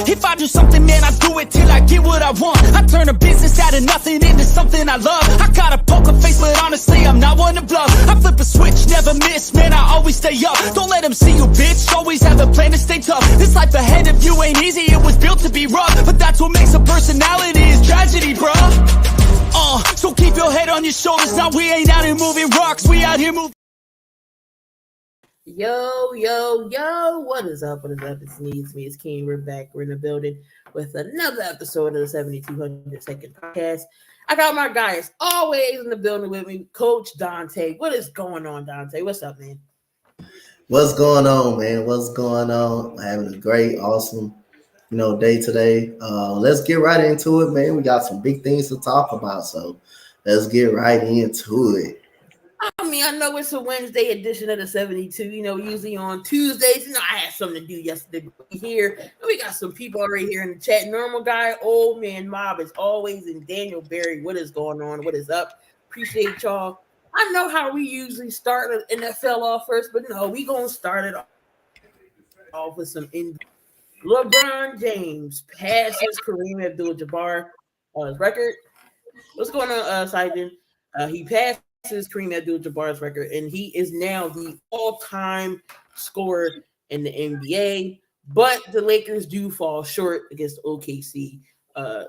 If I do something, man, I do it till I get what I want. I turn a business out of nothing into something I love. I got a poker face, but honestly, I'm not one to bluff. I flip a switch, never miss, man, I always stay up. Don't let them see you, bitch, always have a plan to stay tough. This life ahead of you ain't easy, it was built to be rough. But that's what makes a personality, is tragedy, bruh. So keep your head on your shoulders. Now we ain't out here moving rocks, we out here moving. Yo, what is up? It's me, it's King. We're back. We're in the building with another episode of the 7200 Second Podcast. I got my guys always in the building with me, Coach Donte. What is going on, Donte? What's up, man? What's going on, man? What's going on? Having a great, awesome, day today. Let's get right into it, man. We got some big things to talk about, so let's get right into it. I mean, I know it's a Wednesday edition of the 72. Usually on Tuesdays. I had something to do yesterday here. We got some people already here in the chat. Normal guy, old man mob is always in. Daniel Berry, what is going on? What is up? Appreciate y'all. I know how we usually start the NFL off first, but no, we gonna start it off with some LeBron James passes Kareem Abdul-Jabbar's record. What's going on, Simon? He passed Kareem Abdul-Jabbar's record, and he is now the all-time scorer in the NBA. But the Lakers do fall short against OKC. It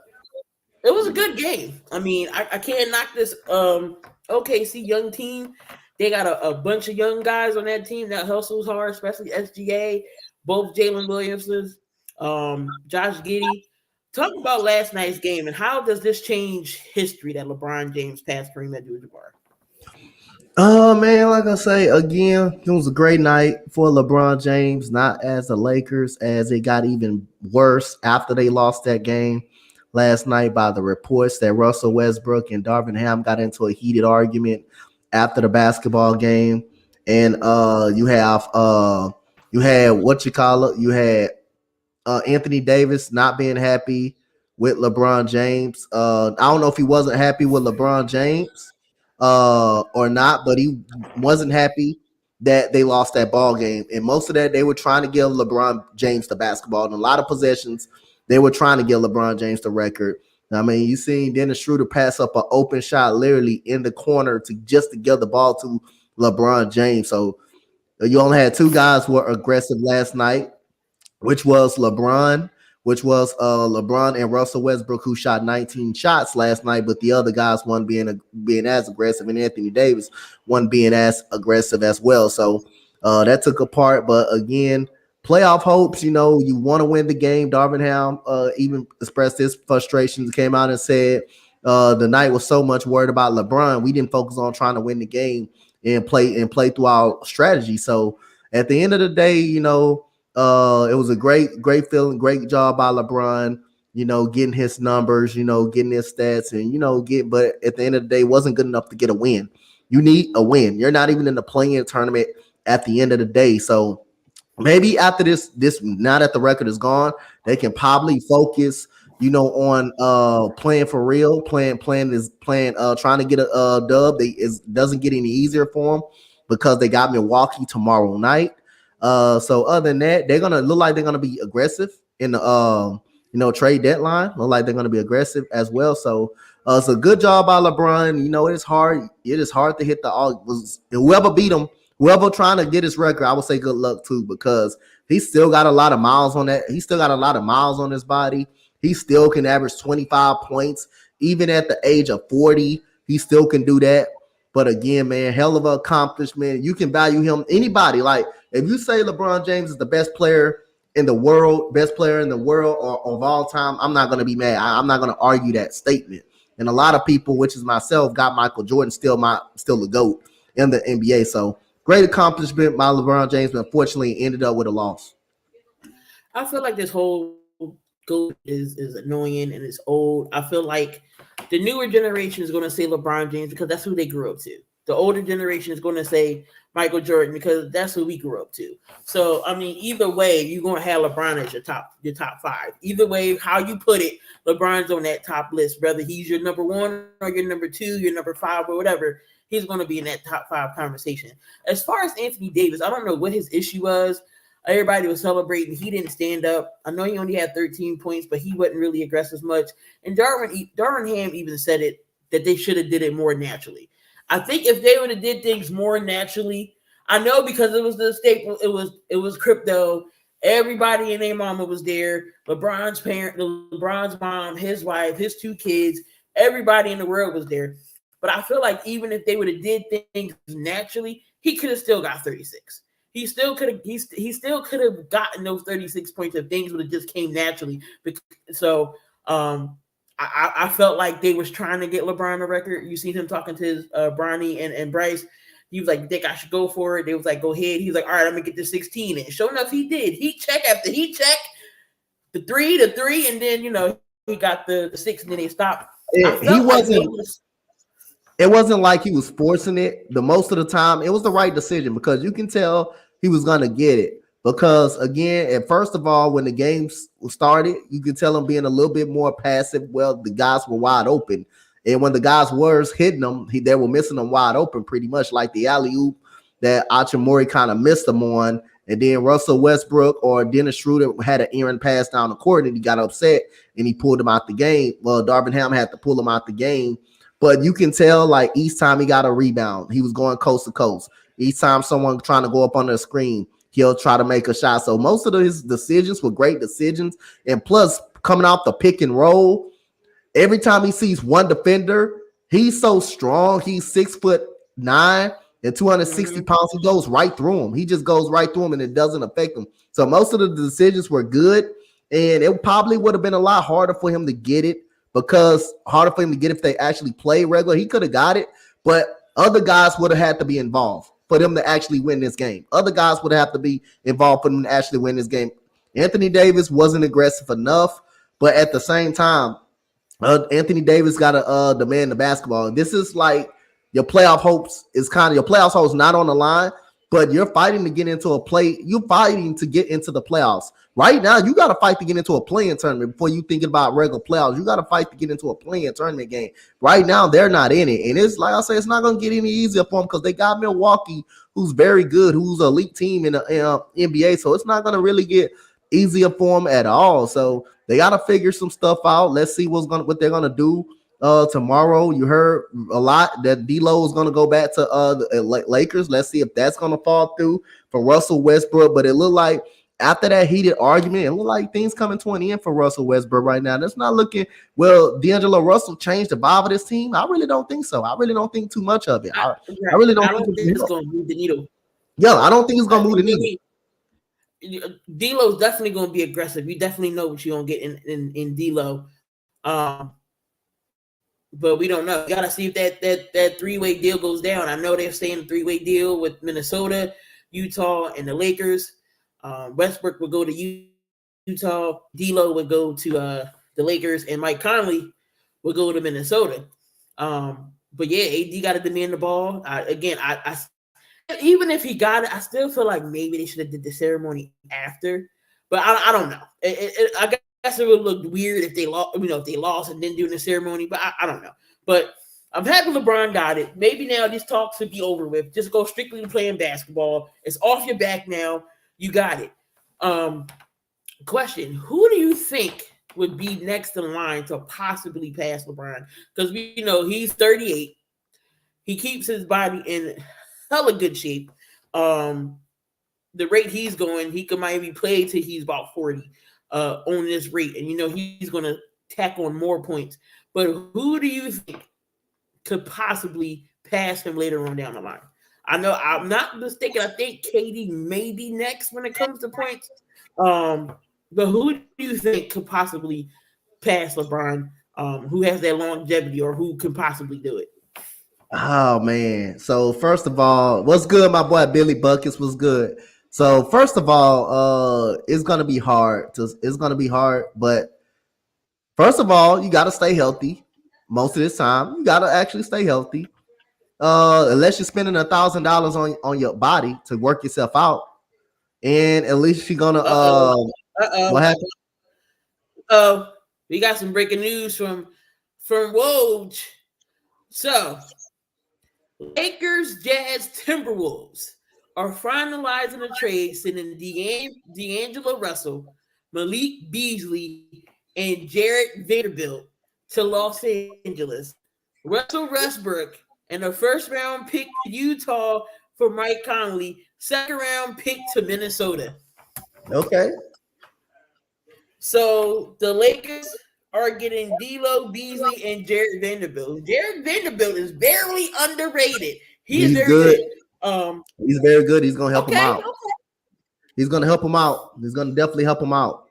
was a good game. I mean, I can't knock this OKC young team. They got a bunch of young guys on that team that hustles hard, especially SGA, both Jalen Williamson, Josh Giddey. Talk about last night's game, and how does this change history that LeBron James passed Kareem Abdul-Jabbar? Man, like I say, again, it was a great night for LeBron James, not as the Lakers, as it got even worse after they lost that game last night by the reports that Russell Westbrook and Darvin Ham got into a heated argument after the basketball game. And you had Anthony Davis not being happy with LeBron James. I don't know if he wasn't happy with LeBron James or not, but he wasn't happy that they lost that ball game. And most of that, they were trying to give LeBron James the basketball. In a lot of possessions, they were trying to give LeBron James the record. I mean, you seen Dennis Schroeder pass up an open shot literally in the corner to give the ball to LeBron James. So you only had two guys who were aggressive last night, which was LeBron and Russell Westbrook, who shot 19 shots last night, but the other guys one being as aggressive, and Anthony Davis one being as aggressive as well. So that took a part, but again, playoff hopes. You want to win the game. Darvin Ham even expressed his frustrations, came out and said the night was so much worried about LeBron, we didn't focus on trying to win the game and play through our strategy. So at the end of the day, it was a great feeling, great job by LeBron, getting his numbers, getting his stats, and but at the end of the day, it wasn't good enough to get a win. You need a win. You're not even in the play-in tournament at the end of the day. So maybe after this now that the record is gone, they can probably focus, on playing for real, trying to get a dub. It doesn't get any easier for them because they got Milwaukee tomorrow night. So other than that, they're gonna look like they're gonna be aggressive in the trade deadline. Look like they're gonna be aggressive as well. So it's a good job by LeBron. It is hard. It is hard to hit whoever beat him, whoever trying to get his record. I would say good luck too, because he still got a lot of miles on that. He still got a lot of miles on his body. He still can average 25 points even at the age of 40. He still can do that. But again, man, hell of an accomplishment. You can value him. Anybody, like if you say LeBron James is the best player in the world or of all time, I'm not going to be mad. I'm not going to argue that statement. And a lot of people, which is myself, got Michael Jordan still the GOAT in the NBA. So great accomplishment by LeBron James, but unfortunately ended up with a loss. I feel like this whole GOAT is annoying and it's old. I feel like the newer generation is going to say LeBron James because that's who they grew up to. The older generation is going to say Michael Jordan because that's who we grew up to. So, I mean, either way, you're going to have LeBron as your top five. Either way, how you put it, LeBron's on that top list. Whether he's your number one or your number two, your number five or whatever, he's going to be in that top five conversation. As far as Anthony Davis, I don't know what his issue was. Everybody was celebrating. He didn't stand up. I know he only had 13 points, but he wasn't really aggressive much. And Darvin Ham even said it that they should have did it more naturally. I think if they would have did things more naturally, I know because it was the staple, it was crypto. Everybody and their mama was there. LeBron's mom, his wife, his 2 kids, everybody in the world was there. But I feel like even if they would have did things naturally, he could have still got 36. He still could have gotten those 36 points if things would have just came naturally. So I felt like they was trying to get LeBron a record. You seen him talking to his Bronny and Bryce. He was like, "You think I should go for it?" They was like, "Go ahead." He was like, "All right, I'm gonna get to 16." And sure enough, he did. He check after he checked the three, and then he got the 6, and then he stopped. It wasn't like he was forcing it. The most of the time, it was the right decision because you can tell he was gonna get it. Because again, and first of all, when the games started, you could tell him being a little bit more passive. Well, the guys were wide open, and when the guys were hitting them, they were missing them wide open, pretty much like the alley-oop that Achimori kind of missed them on. And then Russell Westbrook or Dennis Schroeder had an errant pass down the court, and he got upset and he pulled him out the game. Well, Darvin Ham had to pull him out the game. But you can tell, like, each time he got a rebound, he was going coast to coast. Each time someone trying to go up on the screen, he'll try to make a shot. So most of his decisions were great decisions. And plus, coming off the pick and roll, every time he sees one defender, he's so strong. He's 6'9" and 260 pounds. He goes right through him. He just goes right through him, and it doesn't affect him. So most of the decisions were good, and it probably would have been a lot harder for him to get it. Because harder for him to get if they actually play regular. He could have got it, but other guys would have had to be involved for them to actually win this game. Other guys would have to be involved for them to actually win this game. Anthony Davis wasn't aggressive enough, but at the same time, Anthony Davis got to demand the basketball. And this is like your playoff hopes is kind of your playoff hopes not on the line, but you're fighting to get into a play. You're fighting to get into the playoffs. Right now, you got to fight to get into a play-in tournament before you thinking about regular playoffs. You got to fight to get into a play-in tournament game. Right now, they're not in it. And it's like I say, it's not going to get any easier for them because they got Milwaukee, who's very good, who's an elite team in the NBA. So it's not going to really get easier for them at all. So they got to figure some stuff out. Let's see what they're going to do tomorrow. You heard a lot that D-Lo is going to go back to the Lakers. Let's see if that's going to fall through for Russell Westbrook. But it looked like after that heated argument, it looked like things coming to an end for Russell Westbrook right now. That's not looking well. D'Angelo Russell changed the vibe of this team. I really don't think so. I really don't think too much of it. I really don't think it's going to move the needle. Yeah, I don't think it's going to move the needle. D'Lo's definitely going to be aggressive. You definitely know what you're going to get in D'Lo. But we don't know. You got to see if that three-way deal goes down. I know they're saying a three-way deal with Minnesota, Utah, and the Lakers. Westbrook would go to Utah. D'Lo would go to the Lakers, and Mike Conley would go to Minnesota. But yeah, AD got to demand the ball. I even if he got it, I still feel like maybe they should have did the ceremony after. But I don't know. I guess it would look weird if they lost. If they lost and didn't do the ceremony. But I don't know. But I'm happy LeBron got it. Maybe now these talks should be over with. Just go strictly to playing basketball. It's off your back now. You got it. Question: who do you think would be next in line to possibly pass LeBron? Because we he's 38. He keeps his body in hella good shape. The rate he's going, he could maybe play till he's about 40 on this rate, and he's going to tack on more points. But who do you think could possibly pass him later on down the line? I know I'm not mistaken. I think KD may be next when it comes to points. But who do you think could possibly pass LeBron? Who has that longevity or who can possibly do it? Oh man. So first of all, what's good, my boy Billy Buckets was good. So first of all, it's gonna be hard. But first of all, you gotta stay healthy. Most of this time, you gotta actually stay healthy. Unless you're spending $1,000 on your body to work yourself out, and at least you're gonna what happened? We got some breaking news from Woj. So, Lakers, Jazz, Timberwolves are finalizing a trade sending D'Angelo Russell, Malik Beasley, and Jared Vanderbilt to Los Angeles. Russell Westbrook and a first-round pick to Utah for Mike Conley, second-round pick to Minnesota. Okay. So the Lakers are getting D'Lo, Beasley, and Jared Vanderbilt. Jared Vanderbilt is barely underrated. He's very good. He's very good. He's gonna help him out. Okay. He's gonna help him out. He's gonna definitely help him out.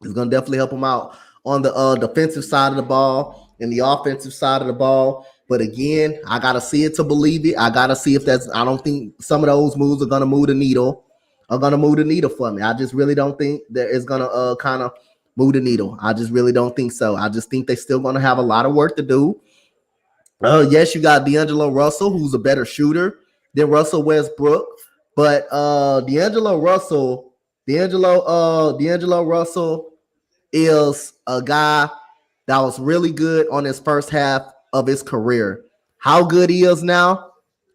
He's gonna definitely help him out on the defensive side of the ball and the offensive side of the ball. But again, I gotta see it to believe it. I gotta see if that's. I don't think some of those moves are gonna move the needle. For me. I just really don't think that it's gonna kind of move the needle. I just really don't think so. I just think they're still gonna have a lot of work to do. Yes, you got D'Angelo Russell, who's a better shooter than Russell Westbrook, but D'Angelo Russell is a guy that was really good on his first half of his career. How good he is now,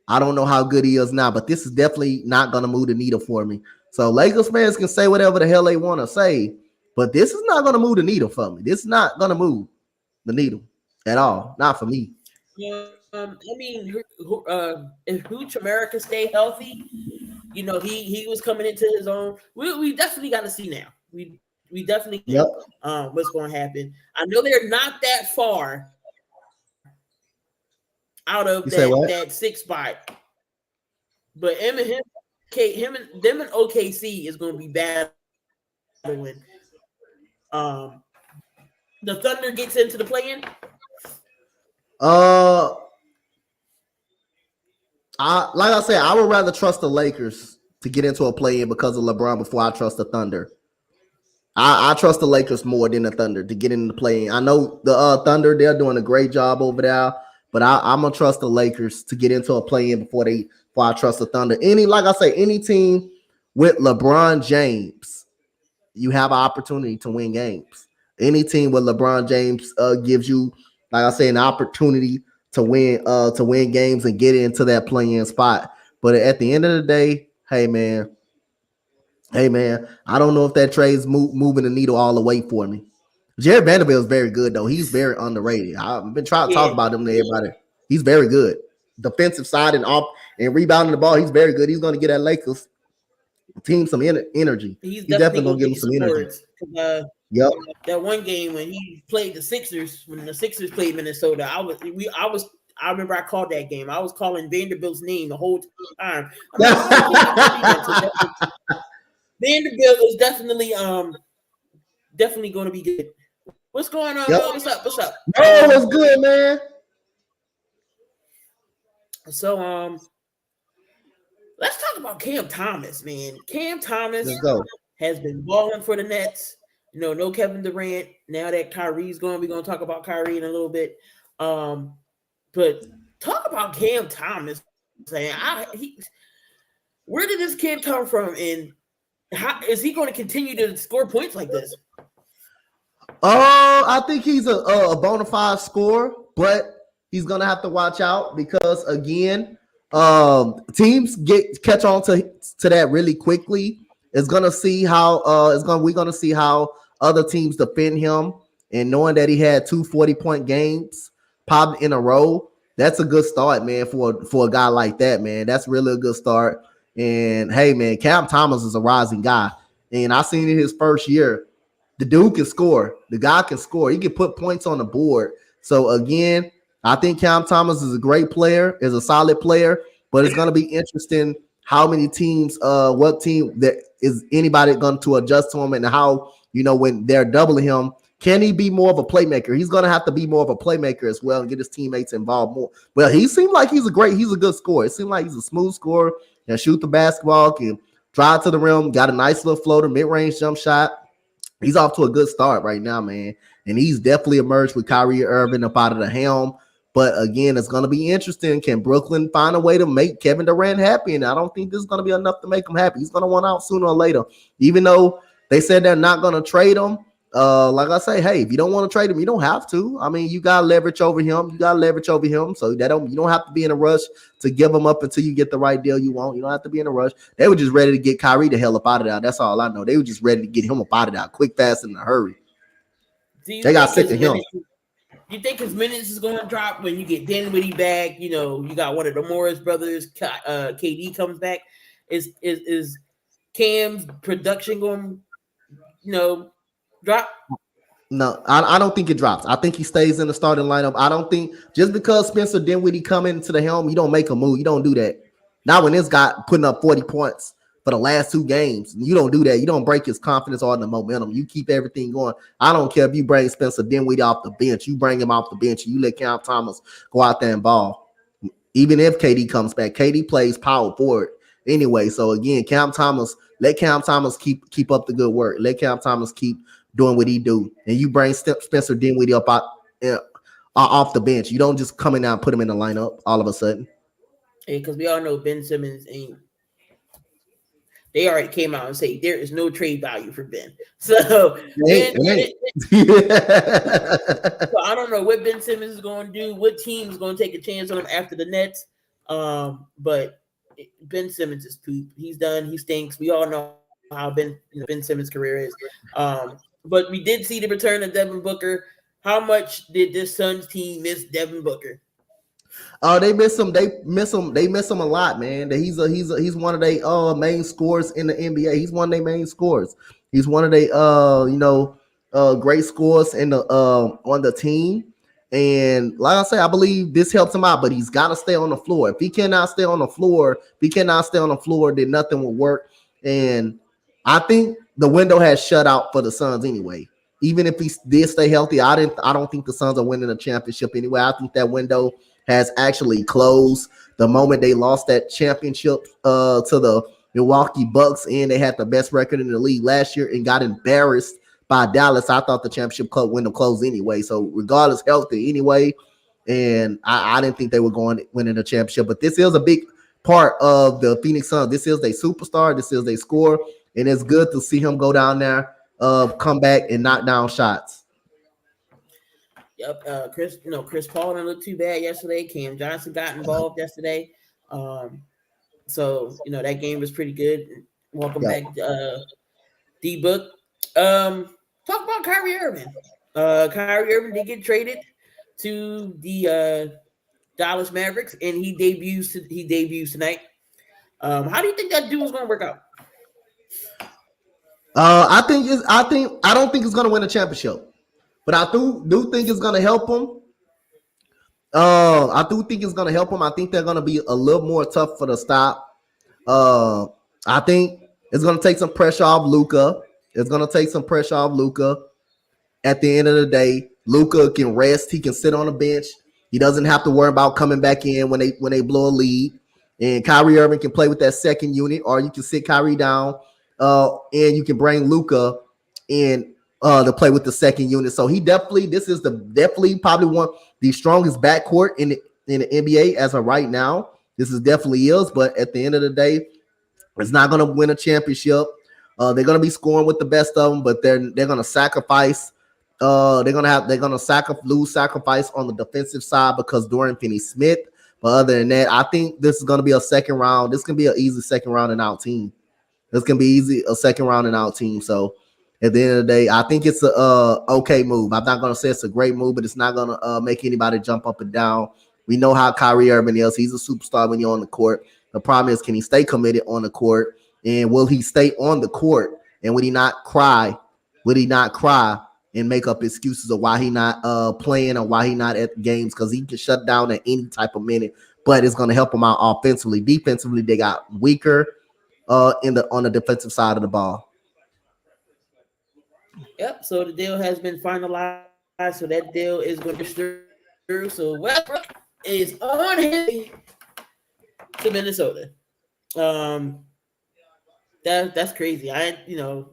I don't know how good he is now, but this is definitely not going to move the needle for me. So Lakers fans can say whatever the hell they want to say, but this is not going to move the needle for me. This is not going to move the needle at all. Not for me. I mean, if Hooch America stay healthy, you know, he was coming into his own. We definitely got to see now. We definitely what's going to happen. I know they're not that far out of that 6 spot, but them and OKC is going to be battling. The Thunder gets into the play-in. Like I said, I would rather trust the Lakers to get into a play-in because of LeBron before I trust the Thunder. I trust the Lakers more than the Thunder to get into the play-in. I know the Thunder, they're doing a great job over there, but I'm gonna trust the Lakers to get into a play-in before I trust the Thunder. Any team with LeBron James, you have an opportunity to win games. Any team with LeBron James gives you, like I say, an opportunity to win games and get into that play-in spot. But at the end of the day, hey man, I don't know if that trade's moving the needle all the way for me. Jared Vanderbilt is very good though. He's very underrated. I've been trying to talk about him to everybody. He's very good. Defensive side and rebounding the ball, he's very good. He's going to get that Lakers team some energy. He's definitely going to give him some energy. That one game when he played the Sixers, when the Sixers played Minnesota, I remember I called that game. I was calling Vanderbilt's name the whole time. Vanderbilt is definitely going to be good. What's going on? What's up? Oh, what's good, man? So let's talk about Cam Thomas, man. Cam Thomas has been balling for the Nets. You know, no Kevin Durant. Now that Kyrie's gone, we're gonna talk about Kyrie in a little bit. But talk about Cam Thomas. Saying, where did this kid come from, and how is he going to continue to score points like this? I think he's a bona fide scorer, but he's gonna have to watch out because again, teams catch on to that really quickly. We're gonna see how other teams defend him, and knowing that he had 2 40-point games popped in a row, that's a good start, man, for a guy like that, man. That's really a good start. And hey, man, Cam Thomas is a rising guy, and I seen in his first year, the dude can score. The guy can score. He can put points on the board. So again, I think Cam Thomas is a great player, is a solid player, but it's going to be interesting how many teams, what team that is anybody going to adjust to him, and how, you know, when they're doubling him, can he be more of a playmaker? He's going to have to be more of a playmaker as well and get his teammates involved more. Well, he seemed like he's a good scorer. It seemed like he's a smooth scorer, can shoot the basketball, can drive to the rim, got a nice little floater, mid-range jump shot. He's off to a good start right now, man. And he's definitely emerged with Kyrie Irving up out of the helm. But again, it's going to be interesting. Can Brooklyn find a way to make Kevin Durant happy? And I don't think this is going to be enough to make him happy. He's going to want out sooner or later. Even though they said they're not going to trade him, Like I say, hey, if you don't want to trade him, you don't have to. I mean, you got leverage over him. So you don't have to be in a rush to give him up until you get the right deal you want. You don't have to be in a rush. They were just ready to get Kyrie the hell up out of there. That's all I know. They were just ready to get him up out of there quick, fast, in a hurry. They got sick of him. You think his minutes is going to drop when you get Dinwiddie back? You know, you got one of the Morris brothers. KD comes back. Is Cam's production going, drop? No, I don't think it drops. I think he stays in the starting lineup. I don't think just because Spencer Dinwiddie come into the helm, you don't make a move. You don't do that. Not when this guy putting up 40 points for the last 2 games. You don't do that. You don't break his confidence or the momentum. You keep everything going. I don't care if you bring Spencer Dinwiddie off the bench. You bring him off the bench. You let Cam Thomas go out there and ball. Even if KD comes back, KD plays power forward anyway. So again, let Cam Thomas keep up the good work. Let Cam Thomas keep doing what he do, and you bring Spencer Dinwiddie up off the bench. You don't just come in now and put him in the lineup all of a sudden. Because we all know Ben Simmons ain't. They already came out and say there is no trade value for Ben. So, so I don't know what Ben Simmons is going to do. What team is going to take a chance on him after the Nets? But Ben Simmons is poop. He's done. He stinks. We all know how Ben Simmons' career is. But we did see the return of Devin Booker. How much did this Suns team miss Devin Booker? They miss him. They miss him a lot, man. He's one of their main scorers in the NBA. He's one of their main scorers. He's one of their great scorers in the on the team. And like I say, I believe this helps him out, but he's got to stay on the floor. If he cannot stay on the floor, then nothing will work. And I think the window has shut out for the Suns anyway. Even if he did stay healthy, I don't think the Suns are winning a championship anyway. I think that window has actually closed the moment they lost that championship to the Milwaukee Bucks, and they had the best record in the league last year and got embarrassed by Dallas. I thought the championship window closed anyway. So regardless, healthy anyway, and I didn't think they were going to win the championship. But this is a big part of the Phoenix Suns. This is their superstar. This is their scorer. And it's good to see him go down there, come back and knock down shots. Yep. Chris Paul didn't look too bad yesterday. Cam Johnson got involved yesterday. So that game was pretty good. Welcome back, D-Book. Talk about Kyrie Irving. Kyrie Irving did get traded to the Dallas Mavericks, and he debuts tonight. How do you think that dude is going to work out? I don't think it's going to win a championship, but I do think it's going to help him. I do think it's going to help him. I think they're going to be a little more tough for the stop. I think it's going to take some pressure off Luka. At the end of the day, Luka can rest. He can sit on the bench. He doesn't have to worry about coming back in when they blow a lead. And Kyrie Irving can play with that second unit, or you can sit Kyrie down, and you can bring Luka in to play with the second unit. So this is definitely probably one of the strongest backcourt in the NBA as of right now. This is definitely is, but at the end of the day, it's not going to win a championship. They're going to be scoring with the best of them, but they're going to sacrifice. They're going to lose sacrifice on the defensive side because Dorian Finney-Smith. But other than that, I think this is going to be a second round. This can be an easy second round and out team. So at the end of the day, I think it's a okay move. I'm not going to say it's a great move, but it's not going to make anybody jump up and down. We know how Kyrie Irving is. He's a superstar when you're on the court. The problem is, can he stay committed on the court? And will he stay on the court? And would he not cry? And make up excuses of why he not playing or why he not at the games? Because he can shut down at any type of minute. But it's going to help him out offensively. Defensively, they got weaker on the defensive side of the ball. Yep. So the deal has been finalized. So that deal is going to through. So Westbrook is on his way to Minnesota. That's crazy.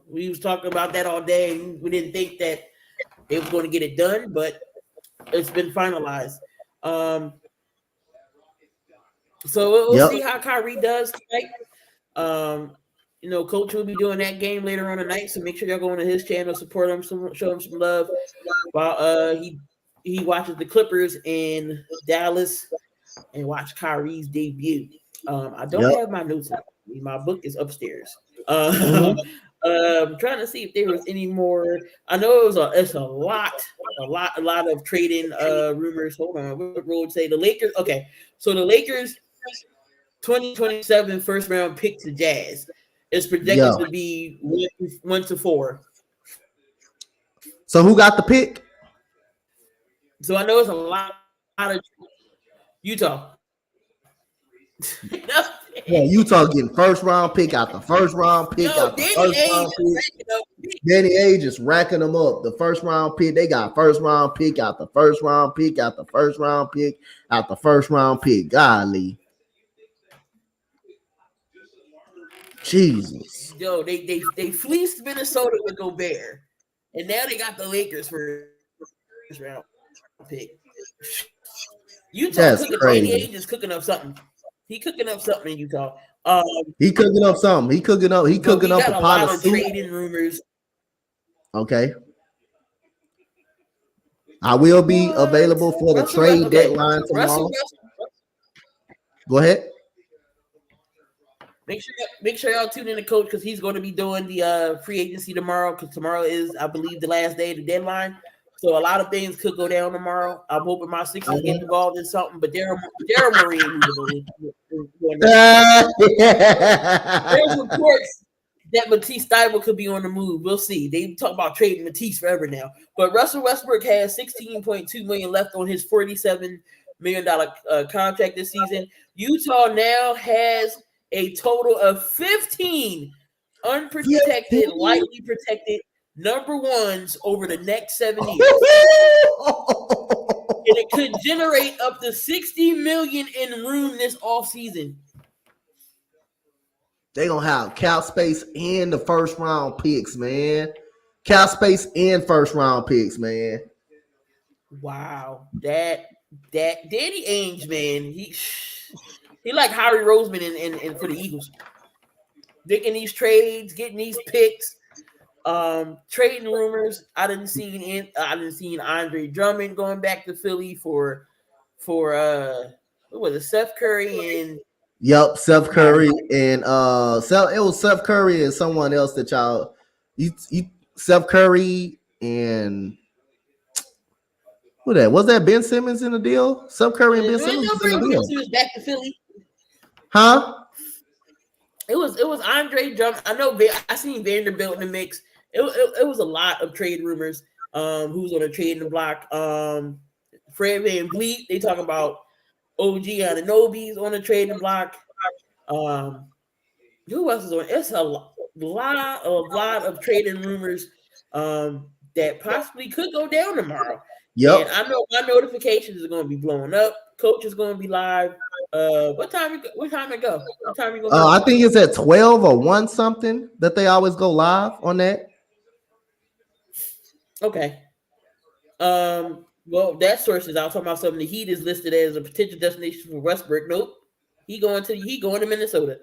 We was talking about that all day, and we didn't think that they were going to get it done, but it's been finalized. So we'll see how Kyrie does tonight. Coach will be doing that game later on tonight, so make sure y'all go on to his channel, support him, show him some love while he watches the Clippers in Dallas and watch Kyrie's debut. I don't have my notes. My book is upstairs. I'm trying to see if there was any more. I know it's a lot of trading rumors. Hold on, what would say the Lakers? Okay, so the Lakers 2027 first round pick to Jazz is projected to be 1-4. So who got the pick? So I know it's a lot of Utah. Yeah, Utah getting first round pick out the first round pick out the first round pick. Danny Ainge is racking them up. The first round pick, they got first round pick out the first round pick out the first round pick out the first round pick. Golly, Jesus. Yo, they fleeced Minnesota with Gobert, and now they got the Lakers for first round pick. Utah Danny Ainge is cooking up something. He cooking up something in Utah. He cooking up something. He cooking up a pot of soup. Trading rumors. Okay. I will be available for the trade deadline tomorrow. Go ahead. Make sure y'all tune in to Coach because he's going to be doing the free agency tomorrow because tomorrow is, I believe, the last day of the deadline. So a lot of things could go down tomorrow. I'm hoping my Sixers get involved in something, but Daryl Morey. There's reports that Matisse Thybulle could be on the move. We'll see. They talk about trading Matisse forever now. But Russell Westbrook has $16.2 million left on his $47 million contract this season. Utah now has a total of 15 unprotected, lightly protected number ones over the next 7 years. And it could generate up to $60 million in room this offseason. They gonna have cap space and the first round picks, man. Cap space and first round picks, man. Wow. That Danny Ainge, man, he like Harry Roseman in for the Eagles. Making these trades, getting these picks. Trading rumors. I didn't see Andre Drummond going back to Philly for what was it, Seth Curry and Seth Curry and it was Seth Curry and someone else that y'all Seth Curry and who that was that Ben Simmons in the deal? Seth Curry and Ben Simmons was in the deal. He was back to Philly. Huh? It was Andre Drummond. I know I seen Vanderbilt in the mix. It was a lot of trade rumors. Who's on a trading block? Fred VanVleet. They talking about OG Anunoby's on a trading block. Who else is on? It's a lot of trading rumors that possibly could go down tomorrow. Yep. And I know my notifications are going to be blowing up. Coach is going to be live. What time it go? I think it's at 12 or 1 something that they always go live on that. Okay. Well, that source is out talking about something. The Heat is listed as a potential destination for Westbrook. Nope. He going to Minnesota.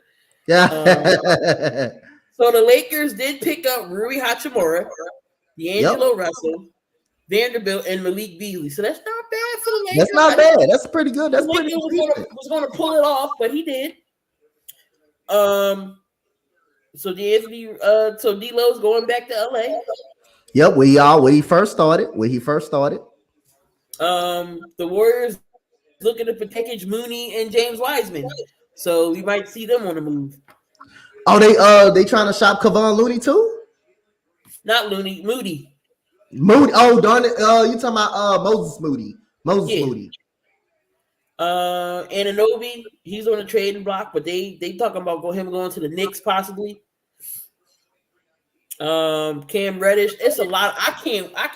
Yeah. So the Lakers did pick up Rui Hachimura, D'Angelo Russell, Vanderbilt, and Malik Beasley. So that's not bad for the Lakers. That's not bad. That's pretty good. That's pretty good. Was going to pull it off, but he did. So D'Lo's going back to LA. Yep, where he first started. The Warriors looking to package Mooney and James Wiseman, so we might see them on the move. Oh, they trying to shop Kevon Looney too? Not Looney, Moody. Oh, darn it! You talking about Moses Moody? Moody. Anunoby, he's on the trading block, but they talking about him going to the Knicks possibly. Cam Reddish. It's a lot. I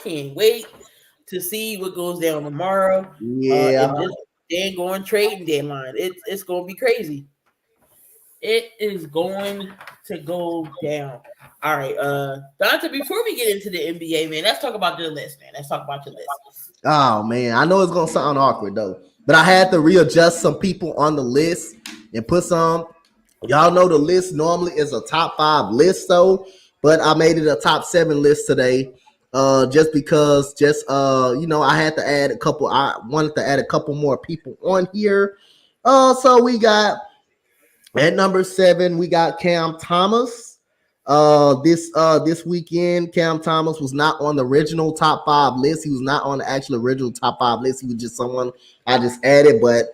can't wait to see what goes down tomorrow. Yeah. They're going trading deadline. It's going to be crazy. It is going to go down. All right, Donte, before we get into the NBA, man, let's talk about your list, man. Oh, man. I know it's going to sound awkward, though. But I had to readjust some people on the list and put some Y'all know the list normally is a top 5 list, though, but I made it a top 7 list today. Just because, I had to add a couple. I wanted to add a couple more people on here. So we got at number 7, we got Cam Thomas. This weekend, Cam Thomas was not on the original top 5 list. He was not on the actual original top 5 list. He was just someone I just added. But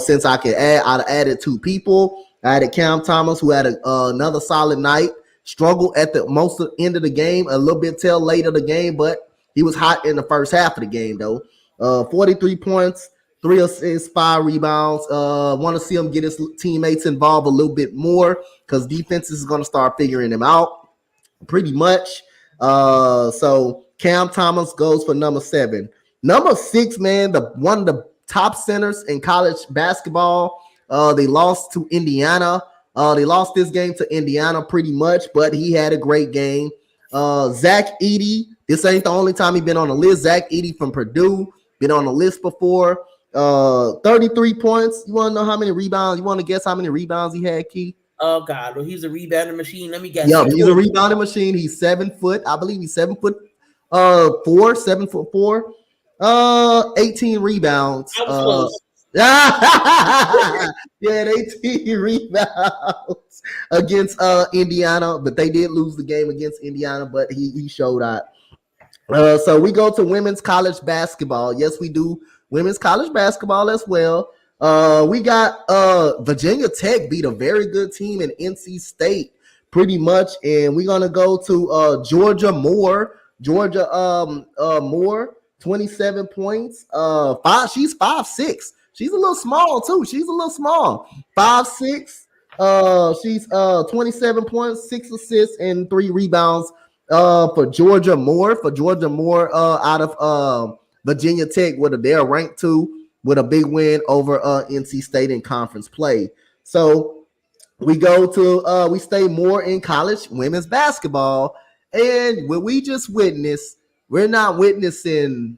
since I could add, I'd added 2 people. I added Cam Thomas, who had another solid night. Struggled at the most of the end of the game, a little bit till late of the game, but he was hot in the first half of the game though. 43 points, 3 assists, 5 rebounds. Want to see him get his teammates involved a little bit more because defense is going to start figuring him out pretty much. So Cam Thomas goes for number 7. Number 6, man, one of the top centers in college basketball. They lost to Indiana. They lost this game to Indiana pretty much, but he had a great game. Zach Edey, this ain't the only time he's been on the list. Zach Edey from Purdue, been on the list before. 33 points. You want to know how many rebounds? You want to guess how many rebounds he had, Key? Oh, God. Well, he's a rebounding machine. Let me guess. Yeah, he's a rebounding machine. He's 7 foot. I believe he's 7 foot 4, 7 foot 4. 18 rebounds. I was close. Yeah, 18 rebounds against Indiana, but they did lose the game against Indiana, but he showed out. So we go to women's college basketball. Yes, we do women's college basketball as well. We got Virginia Tech beat a very good team in NC State pretty much, and we're gonna go to Georgia Moore. Moore, 27 points. She's 5'6". She's a little small too. She's a little small. 5'6". She's 27 points, 6 assists, and 3 rebounds for Georgia Moore. Out of Virginia Tech, they're ranked 2 with a big win over NC State in conference play. So we stay more in college women's basketball, and what we just witnessed, we're witnessing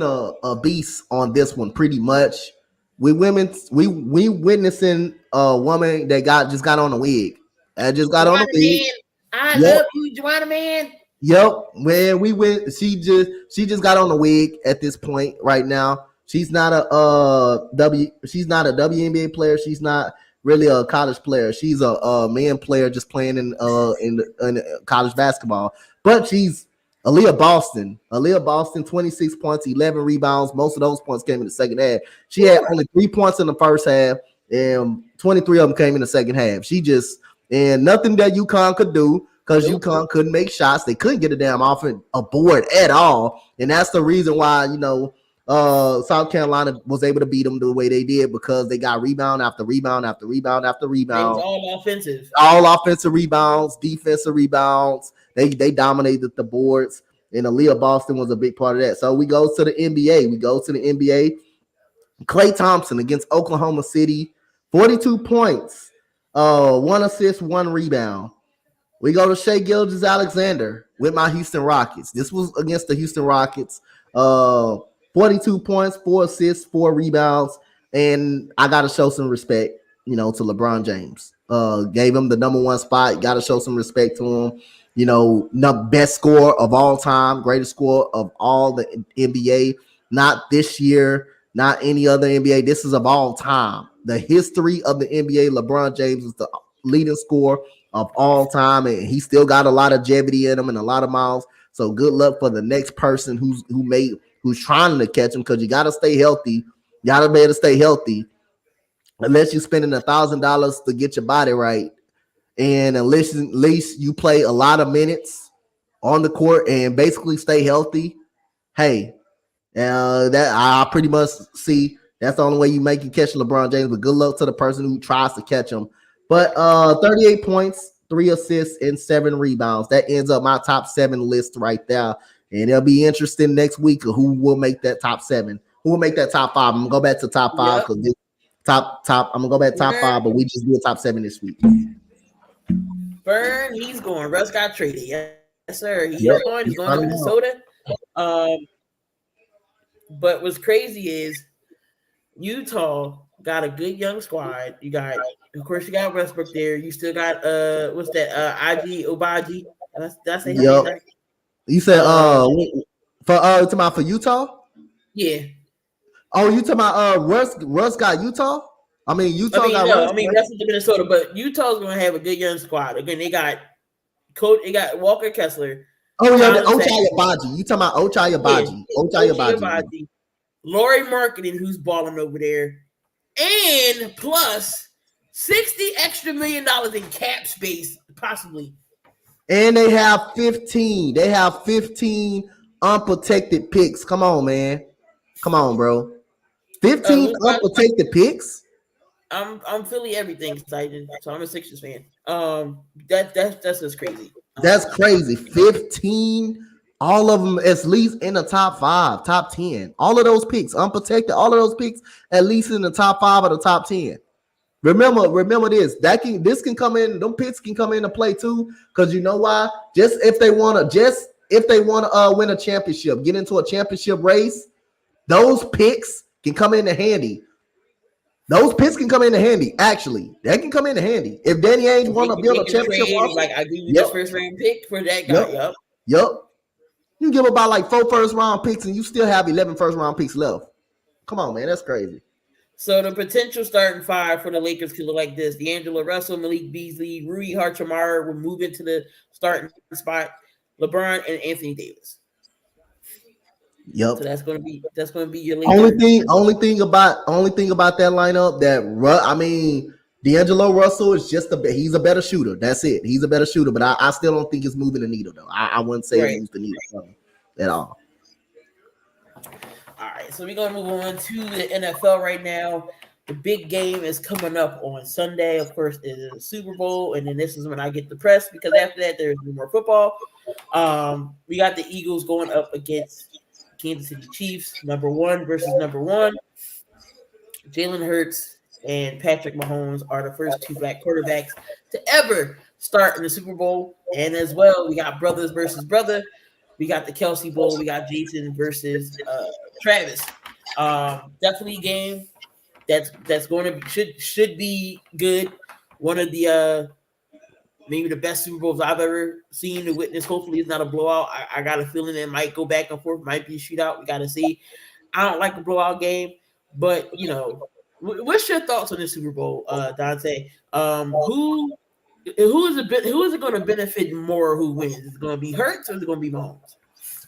a beast on this one pretty much. We witnessing a woman that just got on a wig. I just got on a wig. I love you, Joanna, man. Yep. When we went, she just got on a wig at this point right now. She's not a WNBA player. She's not really a college player. She's a man player just playing in college basketball. But she's Aaliyah Boston, 26 points, 11 rebounds. Most of those points came in the second half. She had only 3 points in the first half, and 23 of them came in the second half. And nothing that UConn could do because UConn couldn't make shots. They couldn't get a damn off a board at all. And that's the reason why, South Carolina was able to beat them the way they did, because they got rebound after rebound after rebound after rebound. It was all offensive. All offensive rebounds, defensive rebounds. They dominated the boards, and Aaliyah Boston was a big part of that. So we go to the NBA. Klay Thompson against Oklahoma City, 42 points, 1 assist, 1 rebound. We go to Shai Gilgeous-Alexander with my Houston Rockets. This was against the Houston Rockets. 42 points, 4 assists, 4 rebounds, and I got to show some respect, to LeBron James. Gave him the number 1 spot. Got to show some respect to him. Best scorer of all time, greatest scorer of all the NBA. Not this year, not any other NBA. This is of all time. The history of the NBA, LeBron James is the leading scorer of all time, and he still got a lot of longevity in him and a lot of miles. So good luck for the next person who's trying to catch him, because you got to stay healthy. You got to be able to stay healthy. Unless you're spending $1,000 to get your body right, and at least you play a lot of minutes on the court and basically stay healthy. Hey, that I pretty much see that's the only way you make you catch LeBron James. But good luck to the person who tries to catch him. But 38 points, 3 assists, and 7 rebounds. That ends up my top 7 list right there. And it'll be interesting next week of who will make that top 7. Who will make that top 5? I'm gonna go back to top 5 because top. I'm gonna go back to top 5, but we just do a top 7 this week. Burn, he's going. Russ got traded. Yes, sir. He's going to Minnesota. But what's crazy is Utah got a good young squad. You got, of course, you got Westbrook there. You still got what's that? IG Obaji. Did I say his name Yep. right? You said talking about for Utah? Yeah. Oh, you talking about Russ got Utah? I mean Utah got No, Russ. Russ is Minnesota, but Utah's gonna have a good young squad. Again, they got Walker Kessler. Oh yeah, the Ochai Agbaji. You talking about Ochai Agbaji? Ochai Agbaji. Laurie Marketing, who's balling over there, and plus $60 extra million in cap space, possibly. And they have 15. They have 15 unprotected picks. Come on, man. Come on, bro. 15 unprotected picks. I'm Philly everything excited, so I'm a Sixers fan. That's just crazy. That's crazy. 15, all of them at least in the top 5, top 10. All of those picks unprotected. All of those picks at least in the top 5 or the top 10. Remember this. This can come in. Them picks can come into play too. Because you know why? Just if they want to win a championship, get into a championship race, those picks can come into handy. Those picks can come into handy. Actually, they can come into handy. If Danny Ainge want to build a championship, like I give you this first round pick for that guy. Yep. You give about like 4 first round picks, and you still have 11 first round picks left. Come on, man, that's crazy. So the potential starting 5 for the Lakers could look like this: D'Angelo Russell, Malik Beasley, Rui Hachimura will move into the starting spot. LeBron and Anthony Davis. Yep. So that's gonna be your only thing about that lineup that D'Angelo Russell is he's a better shooter. That's it. He's a better shooter, but I still don't think it's moving the needle though. I wouldn't say it moves the needle at all. All right, so we're gonna move on to the NFL right now. The big game is coming up on Sunday. Of course, it is the Super Bowl, and then this is when I get depressed because after that there's no more football. We got the Eagles going up against Kansas City Chiefs, number 1 versus number 1. Jalen Hurts and Patrick Mahomes are the first 2 black quarterbacks to ever start in the Super Bowl. And as well, we got brothers versus brother. We got the Kelsey Bowl. We got Jason versus Travis. Definitely a game that's going to should be good. One of the maybe the best Super Bowls I've ever seen and witnessed. Hopefully, it's not a blowout. I got a feeling it might go back and forth. Might be a shootout. We got to see. I don't like a blowout game, but what's your thoughts on this Super Bowl, Dante? Who is it going to benefit more? Who wins? Is it going to be Hurts or is it going to be Mahomes?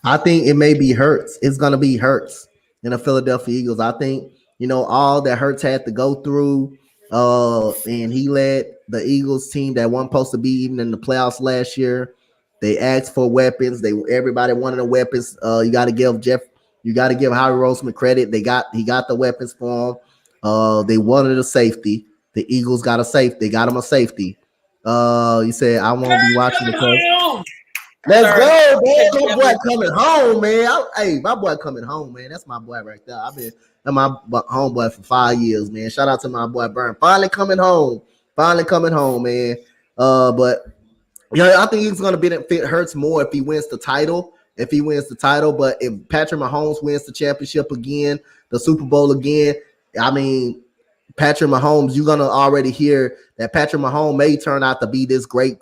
I think it may be Hurts. It's going to be Hurts in the Philadelphia Eagles. I think all that Hurts had to go through. And he led the Eagles team that wasn't supposed to be even in the playoffs last year. They asked for weapons. Everybody wanted the weapons. You got to give Howie Roseman credit. He got the weapons for him. They wanted a safety. The Eagles got a safety. They got him a safety. You said I won't be watching the play. Let's go, man. My boy coming home, man. My boy coming home, man. That's my boy right there. I've been my homeboy for 5 years, man. Shout out to my boy Burn. Finally coming home, man. But I think he's gonna benefit Hurts more if he wins the title. But if Patrick Mahomes wins the championship again, the Super Bowl again, Patrick Mahomes, you're gonna already hear that Patrick Mahomes may turn out to be this greatest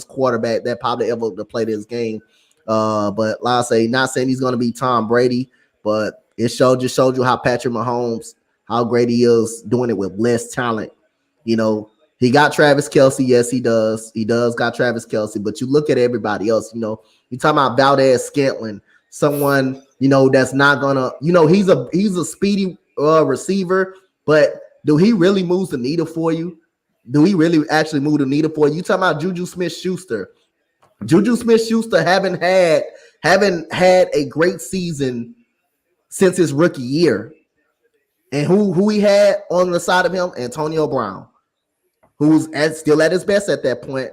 quarterback that probably ever to play this game. But like I say, not saying he's gonna be Tom Brady, but it showed you how Patrick Mahomes, how great he is doing it with less talent. He got Travis Kelce. Yes, he does. He does got Travis Kelce. But you look at everybody else. You talking about Valdez-Scantling, someone that's not gonna. He's a speedy receiver, but do he really move the needle for you? Do he really actually move the needle for you? You talking about Juju Smith-Schuster? Juju Smith-Schuster haven't had a great season since his rookie year. And who he had on the side of him? Antonio Brown, who's still at his best at that point.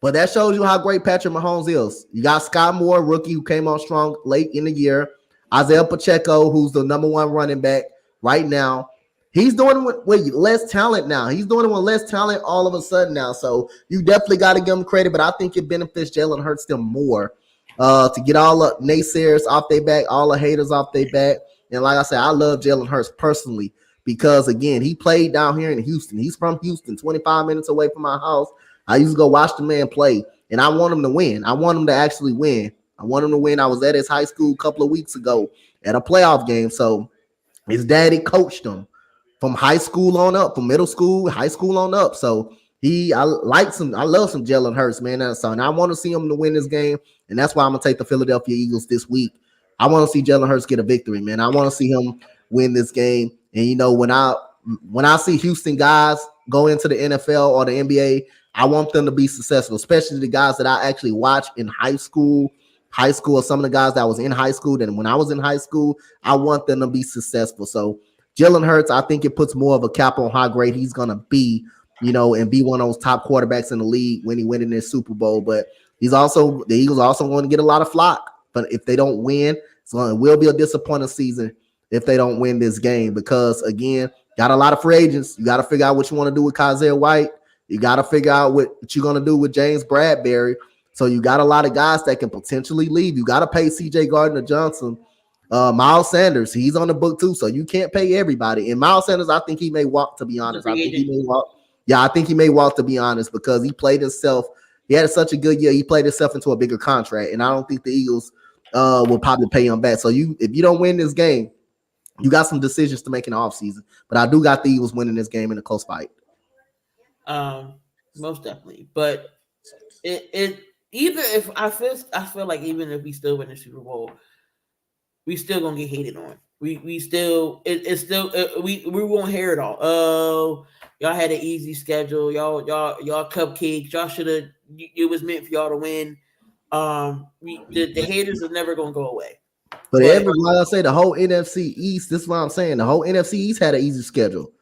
But that shows you how great Patrick Mahomes is. You got Scott Moore, rookie, who came on strong late in the year. Isaiah Pacheco, who's the number 1 running back right now. He's doing it with less talent now. He's doing it with less talent all of a sudden now. So you definitely got to give him credit, but I think it benefits Jalen Hurts them more to get all the naysayers off their back, all the haters off their back. And like I said, I love Jalen Hurts personally. because, again, he played down here in Houston. He's from Houston, 25 minutes away from my house. I used to go watch the man play, and I want him to win. I want him to actually win. I want him to win. I was at his high school a couple of weeks ago at a playoff game. So his daddy coached him from high school on up, from middle school, high school on up. So I love some Jalen Hurts, man. And I want to see him to win this game, and that's why I'm gonna take the Philadelphia Eagles this week. I want to see Jalen Hurts get a victory, man. I want to see him win this game. And when I see Houston guys go into the NFL or the NBA, I want them to be successful, especially the guys that I actually watch in high school, or some of the guys that was in high school. Then when I was in high school, I want them to be successful. So Jalen Hurts, I think it puts more of a cap on how great he's gonna be, and be one of those top quarterbacks in the league when he win in this Super Bowl. But the Eagles also going to get a lot of flock. But if they don't win, it will be a disappointing season if they don't win this game, because, again, got a lot of free agents. You got to figure out what you want to do with Kaiser White. You got to figure out what you're going to do with James Bradbury. So you got a lot of guys that can potentially leave. You got to pay C.J. Gardner-Johnson. Miles Sanders, he's on the book too, so you can't pay everybody. And Miles Sanders, I think he may walk, to be honest. I think he may walk. Yeah, I think he may walk, to be honest, because he played himself. He had such a good year. He played himself into a bigger contract, and I don't think the Eagles will probably pay him back. So if you don't win this game, you got some decisions to make in the offseason. But I do got the Eagles winning this game in a close fight. Most definitely. But I feel like even if we still win the Super Bowl, we still gonna get hated on. We won't hear it all. Oh, y'all had an easy schedule. Y'all cupcakes. Y'all should have. It was meant for y'all to win. The haters are never gonna go away. But like I say, the whole NFC East. This is what I'm saying. The whole NFC East had an easy schedule.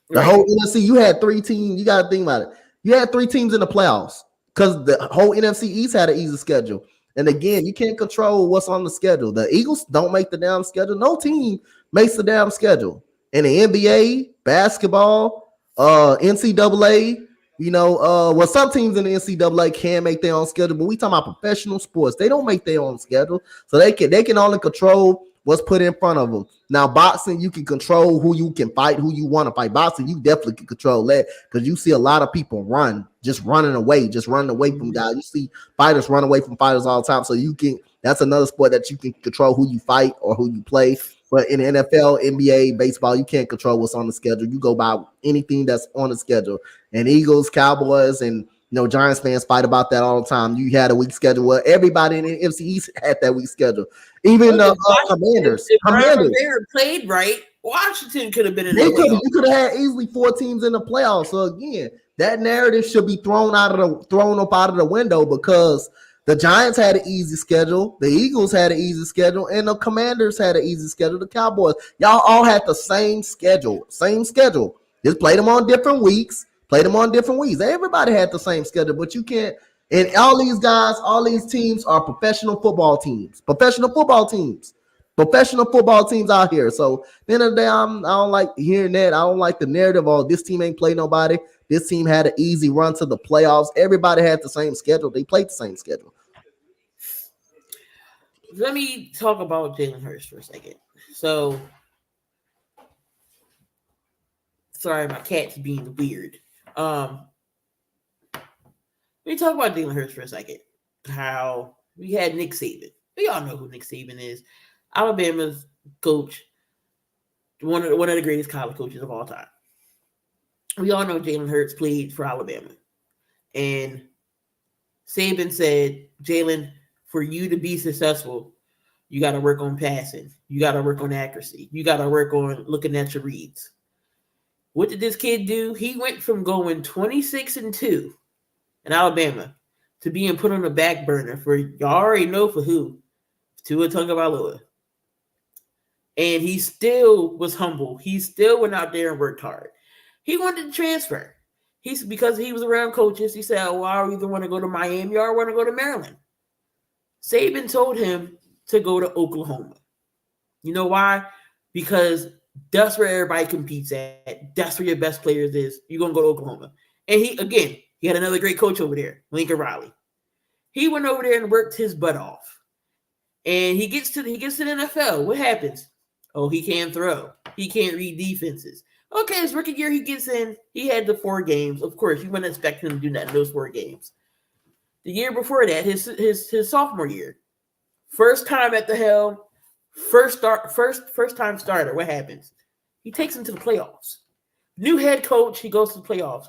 The whole NFC, you had 3 teams. You got to think about it. You had 3 teams in the playoffs because the whole NFC East had an easy schedule. And again, you can't control what's on the schedule. The Eagles don't make the damn schedule. No team makes the damn schedule. In the NBA, basketball, NCAA, some teams in the NCAA can make their own schedule, but we talking about professional sports. They don't make their own schedule. So they can only control what's put in front of them. Now, boxing, you can control who you can fight, who you want to fight. Boxing, you definitely can control that because you see a lot of people running away from guys. You see fighters run away from fighters all the time. So that's another sport that you can control who you fight or who you play. But in the NFL, NBA, baseball, you can't control what's on the schedule. You go by anything that's on the schedule. And Eagles, Cowboys, and Giants fans fight about that all the time. You had a weak schedule. Well, everybody in the NFC East had that weak schedule. Even the Commanders. If Rivera played right, Washington could have been in the playoffs. You could have had easily 4 teams in the playoffs. So again, that narrative should be thrown up out of the window because the Giants had an easy schedule, the Eagles had an easy schedule, and the Commanders had an easy schedule. The Cowboys, y'all all had the same schedule. Just played them on different weeks. Everybody had the same schedule, but you can't. And all these guys, all these teams are professional football teams. Professional football teams out here. So at the end of the day, I don't like hearing that. I don't like the narrative of this team ain't played nobody. This team had an easy run to the playoffs. Everybody had the same schedule. They played the same schedule. Let me talk about Jalen Hurts for a second. So, sorry, my cat's being weird. Let me talk about Jalen Hurts for a second. How we had Nick Saban. We all know who Nick Saban is. Alabama's coach, one of the greatest college coaches of all time. We all know Jalen Hurts played for Alabama. And Saban said, Jalen, for you to be successful, you got to work on passing. You got to work on accuracy. You got to work on looking at your reads. What did this kid do? He went from going 26-2 in Alabama to being put on the back burner for, y'all already know for who, Tua Tagovailoa. And he still was humble. He still went out there and worked hard. He wanted to transfer. Because he was around coaches, he said, well, I either want to go to Miami or I want to go to Maryland. Saban told him to go to Oklahoma. You know why? Because that's where everybody competes at. That's where your best players is. You're going to go to Oklahoma. And he had another great coach over there, Lincoln Riley. He went over there and worked his butt off. And he gets to the NFL. What happens? Oh, he can't throw. He can't read defenses. Okay, his rookie year, he gets in. He had the 4 games. Of course, you wouldn't expect him to do that in those 4 games. The year before that, his sophomore year, first time at the helm, first time starter. What happens? He takes him to the playoffs. New head coach, he goes to the playoffs.